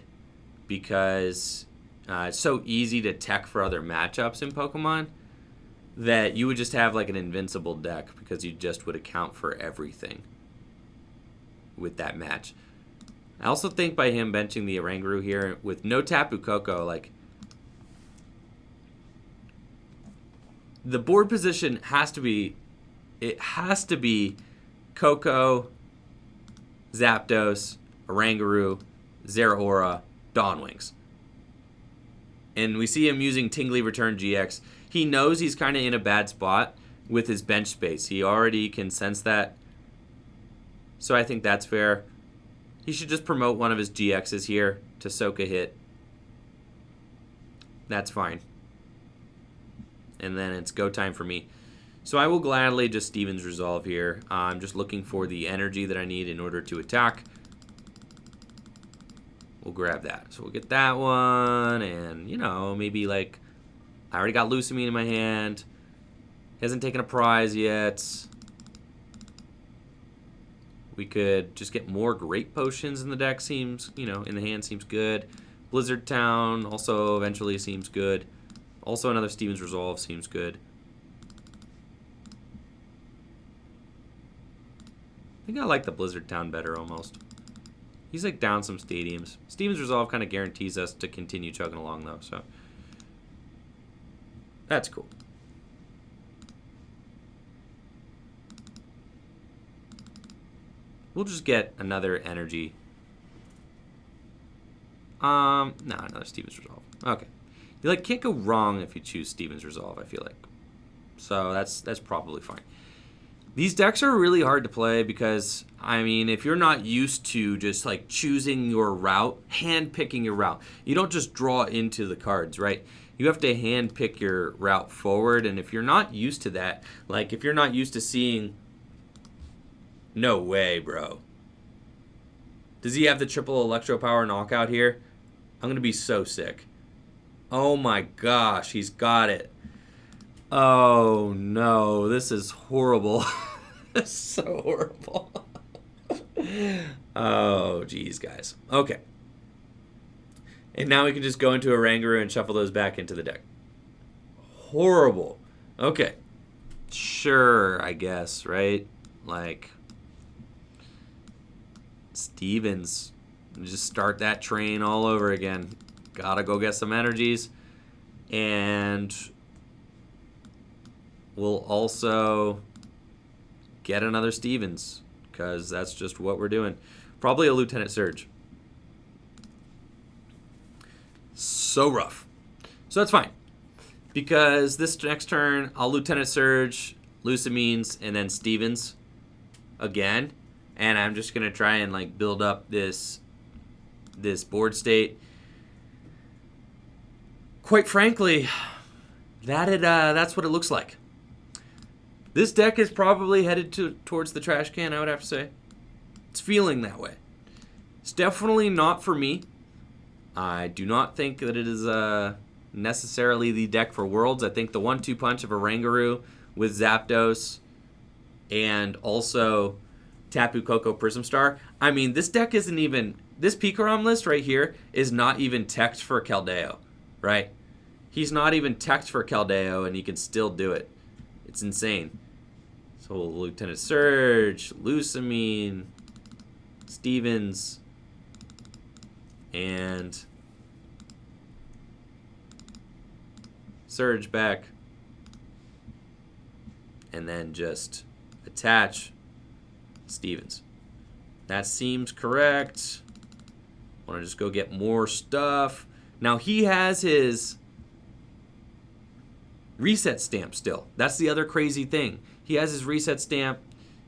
because it's so easy to tech for other matchups in Pokemon that you would just have like an invincible deck because you just would account for everything with that match. I also think by him benching the Oranguru here with no Tapu Koko, like the board position has to be, it has to be Koko, Zapdos, Oranguru, Zeraora, Dawnwings. And we see him using Tingly Return GX. He knows he's kind of in a bad spot with his bench space. He already can sense that. So I think that's fair. He should just promote one of his GXs here to soak a hit. That's fine. And then it's go time for me. So I will gladly just Steven's Resolve here. I'm just looking for the energy that I need in order to attack. We'll grab that. So we'll get that one, and, you know, maybe, like, I already got Lusamine in my hand. Hasn't taken a prize yet. We could just get more Great Potions in the deck seems, you know, in the hand seems good. Blizzard Town also eventually seems good. Also another Steven's Resolve seems good. I think I like the Blizzard Town better almost. He's like down some stadiums. Steven's Resolve kind of guarantees us to continue chugging along though, so. That's cool. We'll just get another energy. No, another Steven's Resolve. Okay. You like can't go wrong if you choose Steven's Resolve, I feel like. So that's probably fine. These decks are really hard to play because, I mean, if you're not used to just like choosing your route, hand picking your route, you don't just draw into the cards, right? You have to hand pick your route forward, and if you're not used to that, like if you're not used to seeing, no way, bro. Does he have the triple electro power knockout here? I'm gonna be so sick. Oh my gosh, he's got it. Oh no, this is horrible. This is so horrible. Oh geez, guys. Okay. And now we can just go into Oranguru and shuffle those back into the deck. Horrible. Okay. Sure, I guess, right? Like, Stevens. Just start that train all over again. Gotta go get some energies. And we'll also get another Stevens, because that's just what we're doing. Probably a Lieutenant Surge. So rough. So that's fine, because this next turn I'll Lieutenant Surge, Lusamines, and then Stevens again, and I'm just gonna try and like build up this board state. Quite frankly, that's what it looks like. This deck is probably headed towards the trash can, I would have to say. It's feeling that way. It's definitely not for me. I do not think that it is necessarily the deck for Worlds. I think the 1-2 punch of Oranguru with Zapdos and also Tapu Koko Prism Star. I mean, this deck isn't even... This Pikarom list right here is not even teched for Keldeo, right? He's not even teched for Keldeo, and he can still do it. It's insane. So Lieutenant Surge, Lusamine, Stevens, and Surge back, and then just attach Stevens. That seems correct. Want to just go get more stuff. Now he has his reset stamp still. That's the other crazy thing. He has his reset stamp.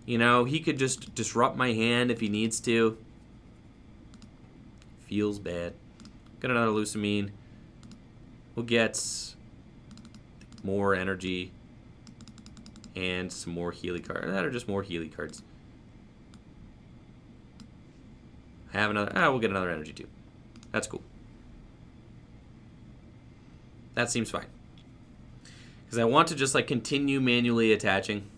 You know, he could just disrupt my hand if he needs to. Feels bad. Got another Lusamine. We'll get more energy and some more Healy cards. That are just more Healy cards. I have another. We'll get another energy too. That's cool. That seems fine. Because I want to just like continue manually attaching.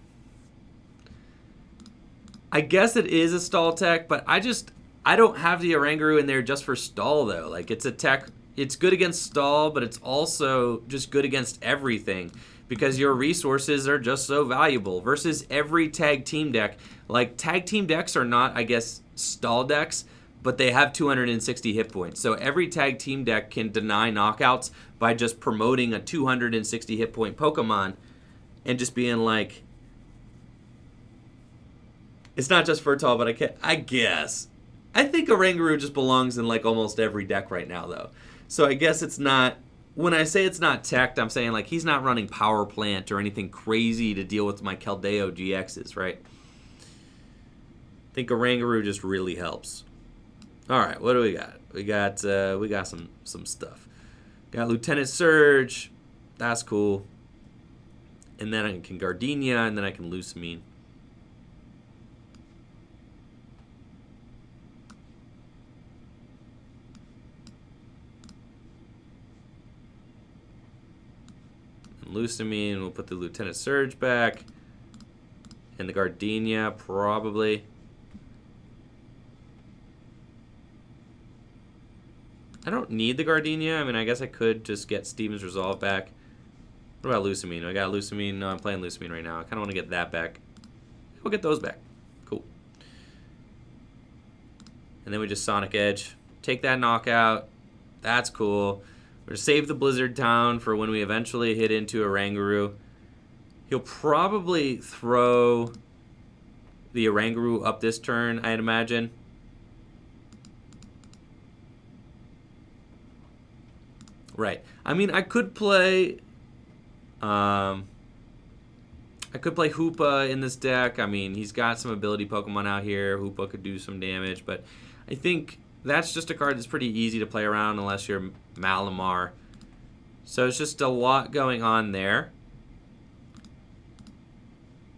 I guess it is a stall tech, but I don't have the Oranguru in there just for stall though. Like it's a tech, it's good against stall, but it's also just good against everything because your resources are just so valuable versus every tag team deck. Like tag team decks are not, I guess, stall decks, but they have 260 hit points. So every tag team deck can deny knockouts by just promoting a 260 hit point Pokemon and just being like, it's not just Furtall, but I guess. I think Oranguru just belongs in like almost every deck right now though. So I guess it's not, when I say it's not teched, I'm saying like he's not running Power Plant or anything crazy to deal with my Keldeo-GXs, right? I think Oranguru just really helps. All right, what do we got? We got some stuff. Got Lieutenant Surge, that's cool. And then I can Gardenia, and then I can Lusamine. And Lusamine, we'll put the Lieutenant Surge back, and the Gardenia probably. I don't need the Gardenia. I mean, I guess I could just get Stevens Resolve back. What about Lusamine? I got Lusamine. No, I'm playing Lusamine right now. I kind of want to get that back. We'll get those back. Cool. And then we just Sonic Edge. Take that knockout. That's cool. We're going to save the Blizzard Town for when we eventually hit into Oranguru. He'll probably throw the Oranguru up this turn, I'd imagine. Right. I mean, I could play Hoopa in this deck. I mean, he's got some ability Pokemon out here. Hoopa could do some damage, but I think that's just a card that's pretty easy to play around unless you're Malamar. So it's just a lot going on there.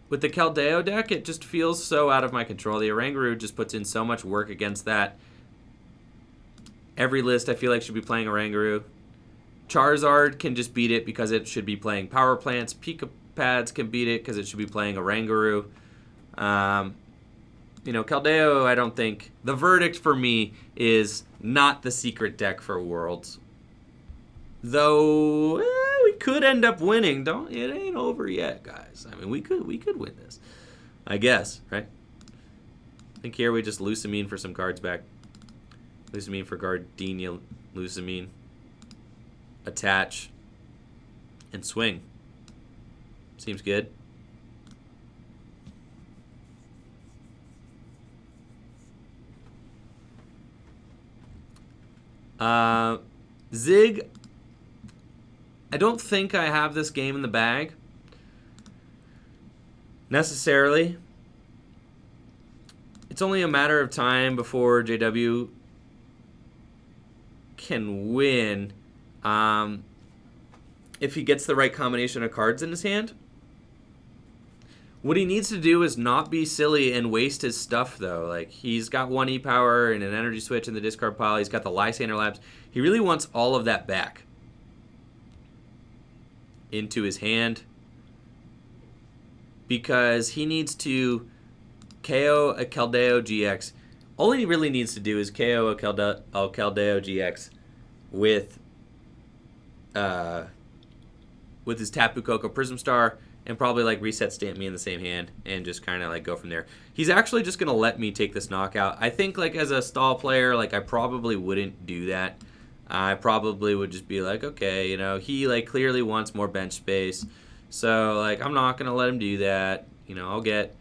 With the Keldeo deck, it just feels so out of my control. The Oranguru just puts in so much work against that. Every list I feel like should be playing Oranguru. Charizard can just beat it because it should be playing Power Plants. Pika Pads can beat it because it should be playing Oranguru. You know, Keldeo, I don't think... The verdict for me is not the secret deck for Worlds. Though, we could end up winning. It ain't over yet, guys. I mean, we could win this. I guess, right? I think here we just Lusamine for some cards back. Lusamine for Gardenia, Lusamine. Attach. And swing. Seems good. Zig, I don't think I have this game in the bag necessarily. It's only a matter of time before JW can win if he gets the right combination of cards in his hand. What he needs to do is not be silly and waste his stuff, though. Like, he's got 1 E-Power and an Energy Switch in the discard pile. He's got the Lysander Labs. He really wants all of that back into his hand because he needs to KO a Keldeo-GX. All he really needs to do is KO a Keldeo-GX with his Tapu Koko Prism Star, and probably like reset Stamp Me in the same hand and just kind of like go from there. He's actually just going to let me take this knockout. I think like as a stall player, like I probably wouldn't do that. I probably would just be like, okay, you know, he like clearly wants more bench space. So like I'm not going to let him do that. You know, I'll get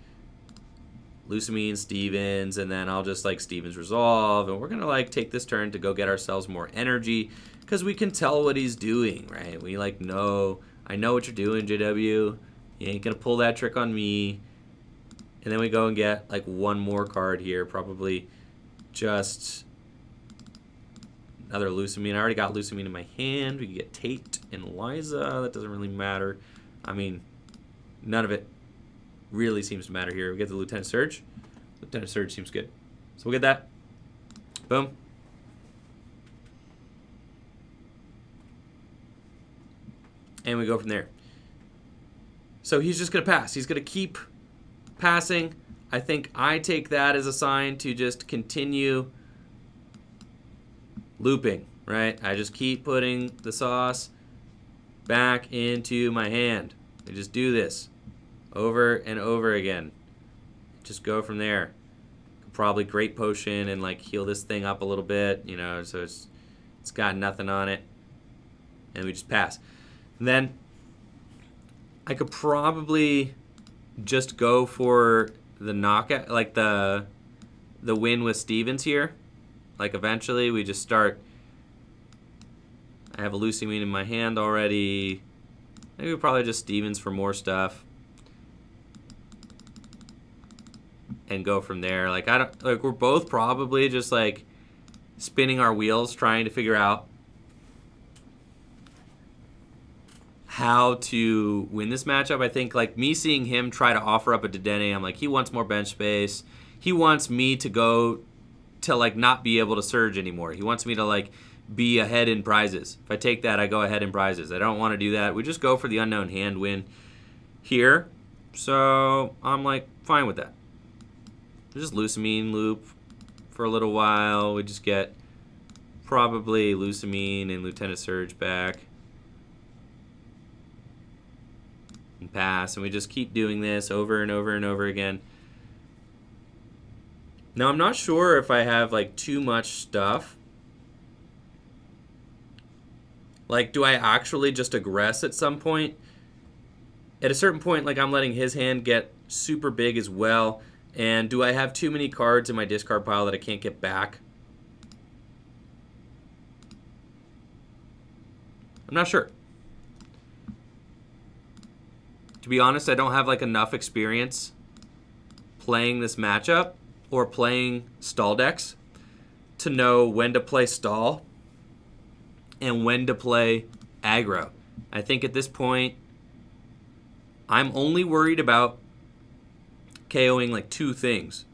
Lusamine, Stevens, and then I'll just like Stevens Resolve, and we're going to like take this turn to go get ourselves more energy because we can tell what he's doing, right? We like know, I know what you're doing, JW. You ain't going to pull that trick on me. And then we go and get like one more card here. Probably just another Lusamine. I already got Lusamine in my hand. We can get Tate and Liza. That doesn't really matter. I mean, none of it really seems to matter here. We get the Lieutenant Surge. Lieutenant Surge seems good. So we'll get that. Boom. And we go from there. So he's just going to pass. He's going to keep passing. I think I take that as a sign to just continue looping, right? I just keep putting the sauce back into my hand. I just do this over and over again. Just go from there. Probably Great Potion and like heal this thing up a little bit, you know, so it's got nothing on it. And we just pass. And then I could probably just go for the knockout, like the win with Stevens here. Like eventually we just start. I have a Lusamine in my hand already. Maybe probably just Stevens for more stuff. And go from there. Like I don't like we're both probably just like spinning our wheels trying to figure out how to win this matchup. I think like me seeing him try to offer up a Dedenne, I'm like, he wants more bench space. He wants me to go to like not be able to surge anymore. He wants me to like be ahead in prizes. If I take that, I go ahead in prizes. I don't want to do that. We just go for the unknown hand win here. So I'm like fine with that. Just Lusamine loop for a little while. We just get probably Lusamine and Lieutenant Surge back. And pass, and we just keep doing this over and over and over again. Now I'm not sure if I have like too much stuff Like, do I actually just aggress at some point? At a certain point, like, I'm letting his hand get super big as well. And do I have too many cards in my discard pile that I can't get back? I'm not sure. To be honest, I don't have like enough experience playing this matchup or playing stall decks to know when to play stall and when to play aggro. I think at this point, I'm only worried about KOing like two things.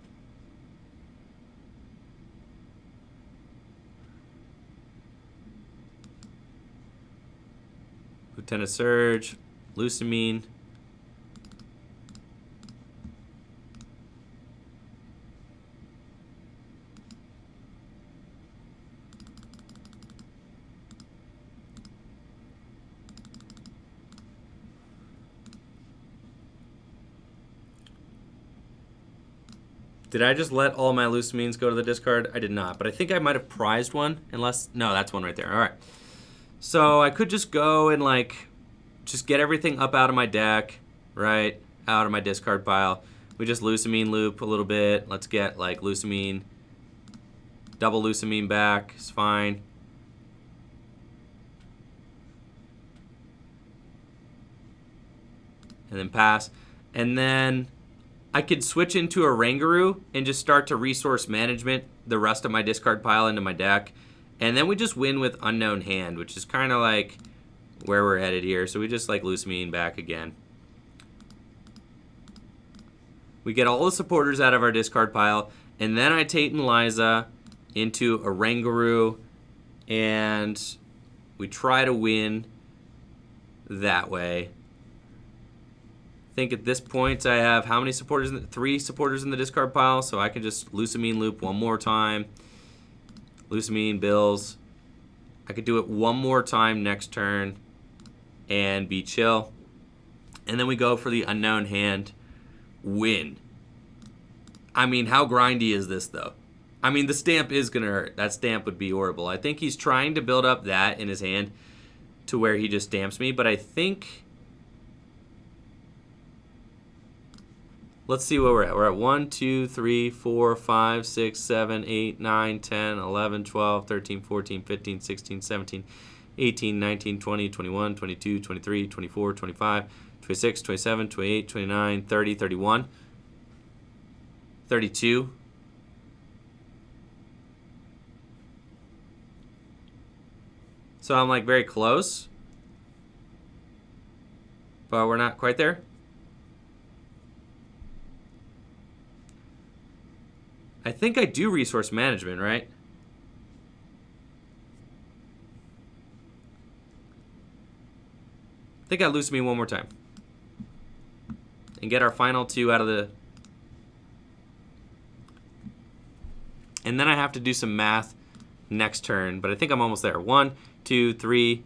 Lieutenant Surge, Lusamine. Did I just let all my Lusamines go to the discard? I did not, but I think I might have prized one, unless, no, that's one right there. All right. So I could just go and like, just get everything up out of my deck, right? Out of my discard pile. We just Lusamine loop a little bit. Let's get like Lusamine, double Lusamine back, it's fine. And then pass. And then I could switch into Oranguru and just start to resource management the rest of my discard pile into my deck. And then we just win with Unknown Hand, which is kind of like where we're headed here. So we just like Lusamine back again. We get all the supporters out of our discard pile. And then I Tate Liza into Oranguru. And we try to win that way. I think at this point I have how many supporters? 3 supporters in the discard pile, so I can just Lusamine loop one more time. Lusamine, Bills. I could do it one more time next turn and be chill. And then we go for the Unknown Hand win. I mean, how grindy is this though? I mean, the stamp is going to hurt. That stamp would be horrible. I think he's trying to build up that in his hand to where he just stamps me, but I think... Let's see where we're at. We're at 1, 2, 3, 4, 5, 6, 7, 8, 9, 10, 11, 12, 13, 14, 15, 16, 17, 18, 19, 20, 21, 22, 23, 24, 25, 26, 27, 28, 29, 30, 31, 32. So I'm like very close, but we're not quite there. I think I do resource management, right? I think I Lusamine one more time. And get our final 2 out of the... And then I have to do some math next turn, but I think I'm almost there. 1, 2, 3,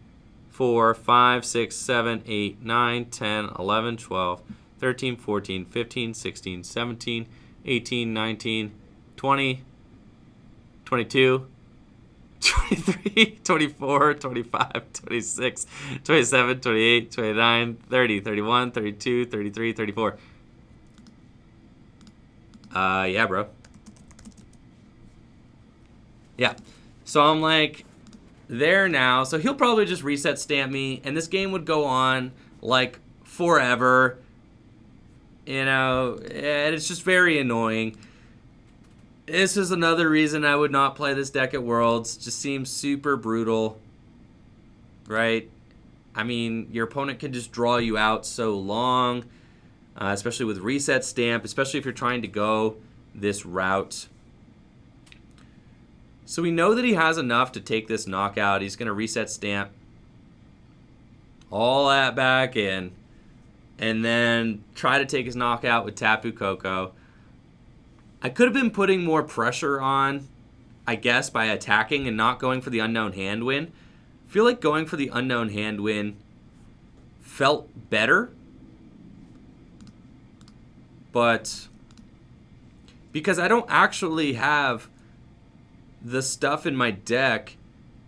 4, 5, 6, 7, 8, 9, 10, 11, 12, 13, 14, 15, 16, 17, 18, 19... 20, 22, 23, 24, 25, 26, 27, 28, 29, 30, 31, 32, 33, 34. Yeah, bro. Yeah. So I'm like there now. So he'll probably just reset stamp me, and this game would go on like forever. You know, and it's just very annoying. This is another reason I would not play this deck at Worlds. Just seems super brutal, right? I mean, your opponent can just draw you out so long, especially with reset stamp, especially if you're trying to go this route. So we know that he has enough to take this knockout. He's going to reset stamp all that back in, and then try to take his knockout with Tapu Koko. I could have been putting more pressure on, I guess, by attacking and not going for the Unknown Hand win. I feel like going for the Unknown Hand win felt better. But because I don't actually have the stuff in my deck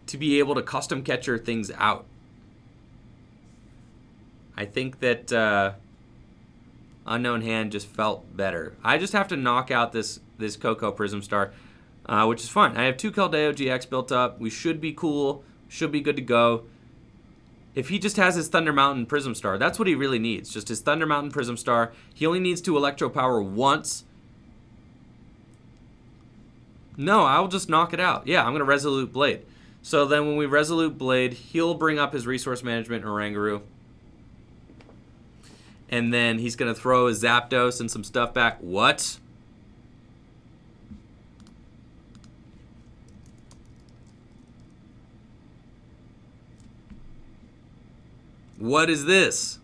to be able to custom catcher things out. I think that Unknown Hand just felt better. I just have to knock out this Coco Prism Star, which is fine. I have 2 Keldeo-GX built up. We should be cool. Should be good to go. If he just has his Thunder Mountain Prism Star, that's what he really needs. Just his Thunder Mountain Prism Star. He only needs to Electro Power once. No, I'll just knock it out. Yeah, I'm going to Resolute Blade. So then when we Resolute Blade, he'll bring up his Resource Management Oranguru. And then he's going to throw his Zapdos and some stuff back. What? What is this?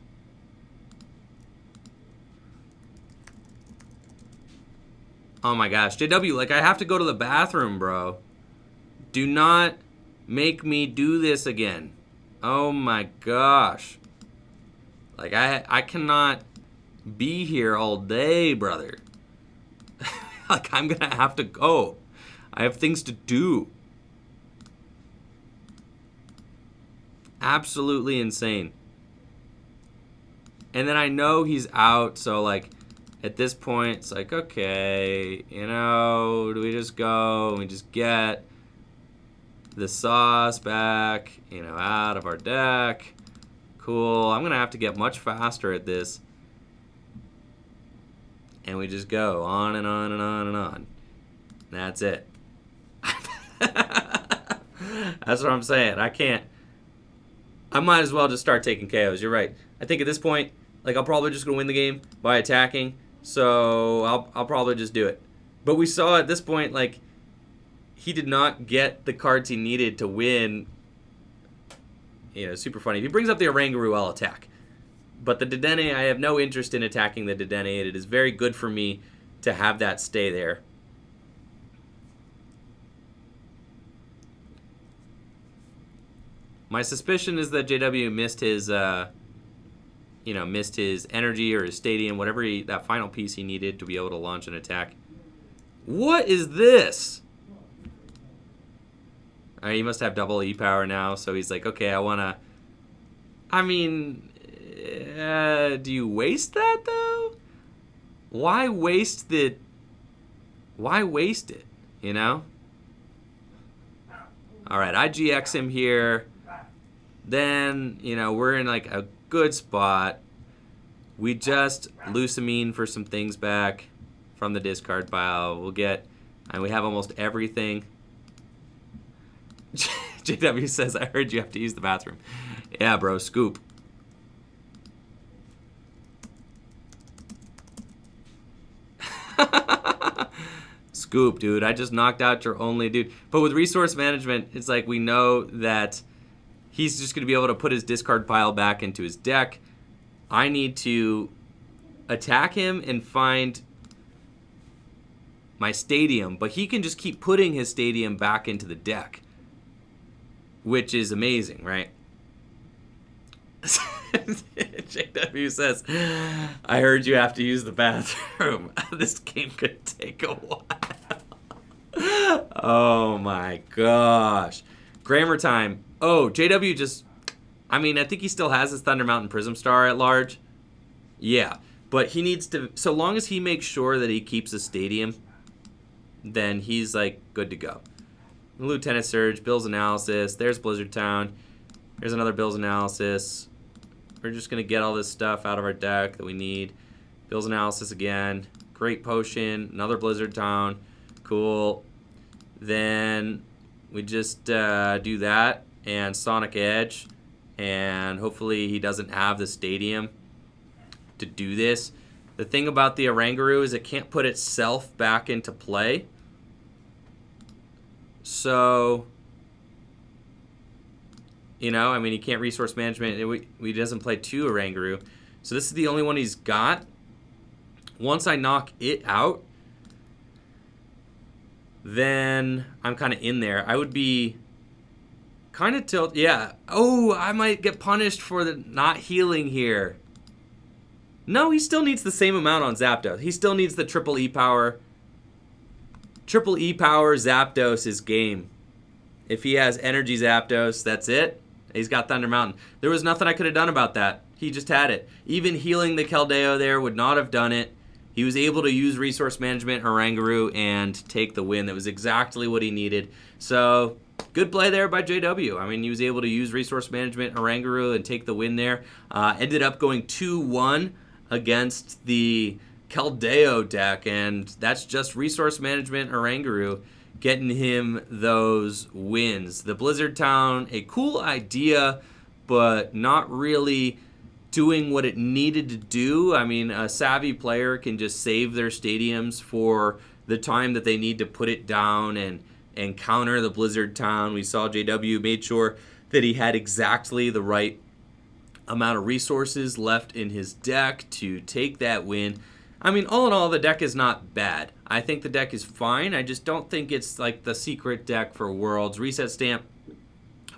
Oh my gosh. JW, like, I have to go to the bathroom, bro. Do not make me do this again. Oh my gosh. Like, I cannot be here all day, brother. Like, I'm gonna have to go. I have things to do. Absolutely insane. And then I know he's out, so like at this point it's like, okay, you know, do we just go and we just get the sauce back, you know, out of our deck? Cool. I'm gonna have to get much faster at this. And we just go on and on and on and on. That's it. That's what I'm saying. I might as well just start taking KOs. You're right. I think at this point, like, I'll probably just gonna win the game by attacking. So I'll probably just do it. But we saw at this point, like, he did not get the cards he needed to win. You know, super funny. If he brings up the Oranguru, I'll attack. But the Dedenne, I have no interest in attacking the Dedenne. It is very good for me to have that stay there. My suspicion is that JW missed his, missed his energy or his stadium, whatever that final piece he needed to be able to launch an attack. What is this? All right, he must have double E power now, so he's like, okay, I wanna. I mean, do you waste that though? Why waste the? Why waste it? You know. All right, I GX him here. Then, you know, we're in like a good spot. We just Lusamine for some things back from the discard pile. We'll get, and we have almost everything. JW says, I heard you have to use the bathroom. Yeah, bro, scoop. Scoop, dude. I just knocked out your only dude. But with resource management, it's like we know that he's just going to be able to put his discard pile back into his deck. I need to attack him and find my stadium, but he can just keep putting his stadium back into the deck, which is amazing, right? JW says, I heard you have to use the bathroom. This game could take a while. Oh my gosh. Grammar time. Oh, JW just, I mean, I think he still has his Thunder Mountain Prism Star at large. Yeah, but he needs to, so long as he makes sure that he keeps his stadium, then he's like good to go. Lieutenant Surge, Bill's Analysis, there's Blizzard Town, there's another Bill's Analysis. We're just going to get all this stuff out of our deck that we need. Bill's Analysis again, Great Potion, another Blizzard Town, cool. Then we just do that and Sonic Edge, and hopefully he doesn't have the stadium to do this. The thing about the Oranguru is it can't put itself back into play. So, you know, I mean, he can't resource management. He doesn't play 2 Oranguru. So this is the only one he's got. Once I knock it out, then I'm kind of in there. I would be kind of tilt. Yeah. Oh, I might get punished for the not healing here. No, he still needs the same amount on Zapdos. He still needs the triple E power. Triple E power Zapdos is game. If he has Energy Zapdos, that's it. He's got Thunder Mountain. There was nothing I could have done about that. he just had it. Even healing the Keldeo there would not have done it. He was able to use Resource Management Oranguru and take the win. That was exactly what he needed. So, good play there by JW. I mean, he was able to use Resource Management Oranguru and take the win there. Ended up going 2-1 against the Keldeo deck, and that's just Resource Management Oranguru getting him those wins. The Blizzard Town, a cool idea, but not really doing what it needed to do. I mean, a savvy player can just save their stadiums for the time that they need to put it down and counter the Blizzard Town. We saw JW made sure that he had exactly the right amount of resources left in his deck to take that win. I mean, all in all, the deck is not bad. I think the deck is fine. I just don't think it's like the secret deck for Worlds. Reset Stamp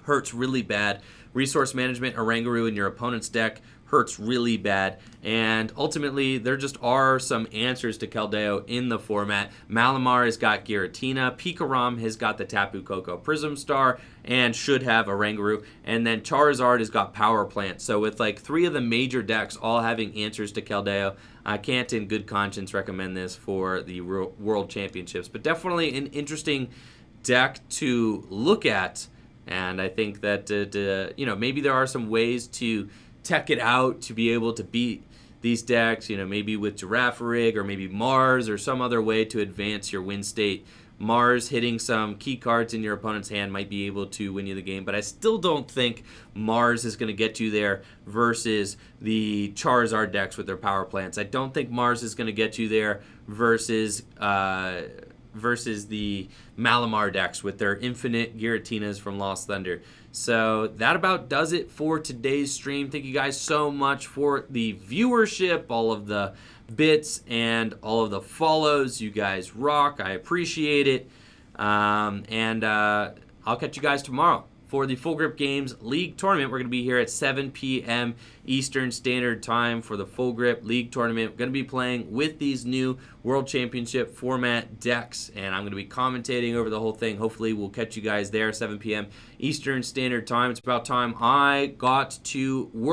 hurts really bad. Resource Management Oranguru in your opponent's deck hurts really bad, and ultimately there just are some answers to Keldeo in the format. Malamar has got Giratina, Pikarom has got the Tapu Koko Prism Star and should have Oranguru, and then Charizard has got Power Plant. So with like 3 of the major decks all having answers to Keldeo, I can't in good conscience recommend this for the World Championships, but definitely an interesting deck to look at. And I think that maybe there are some ways to tech it out to be able to beat these decks, maybe with Girafarig or maybe Mars or some other way to advance your win state. Mars hitting some key cards in your opponent's hand might be able to win you the game, but I still don't think Mars is going to get you there versus the Charizard decks with their power plants. I don't think Mars is going to get you there versus the Malamar decks with their infinite Giratinas from Lost Thunder. So that about does it for today's stream. Thank you guys so much for the viewership, all of the bits, and all of the follows. You guys rock. I appreciate it. And I'll catch you guys tomorrow for the Full Grip Games League Tournament. We're going to be here at 7 p.m. Eastern Standard Time for the Full Grip League Tournament. We're going to be playing with these new World Championship format decks, and I'm going to be commentating over the whole thing. Hopefully we'll catch you guys there, 7 p.m. Eastern Standard Time. It's about time I got to work.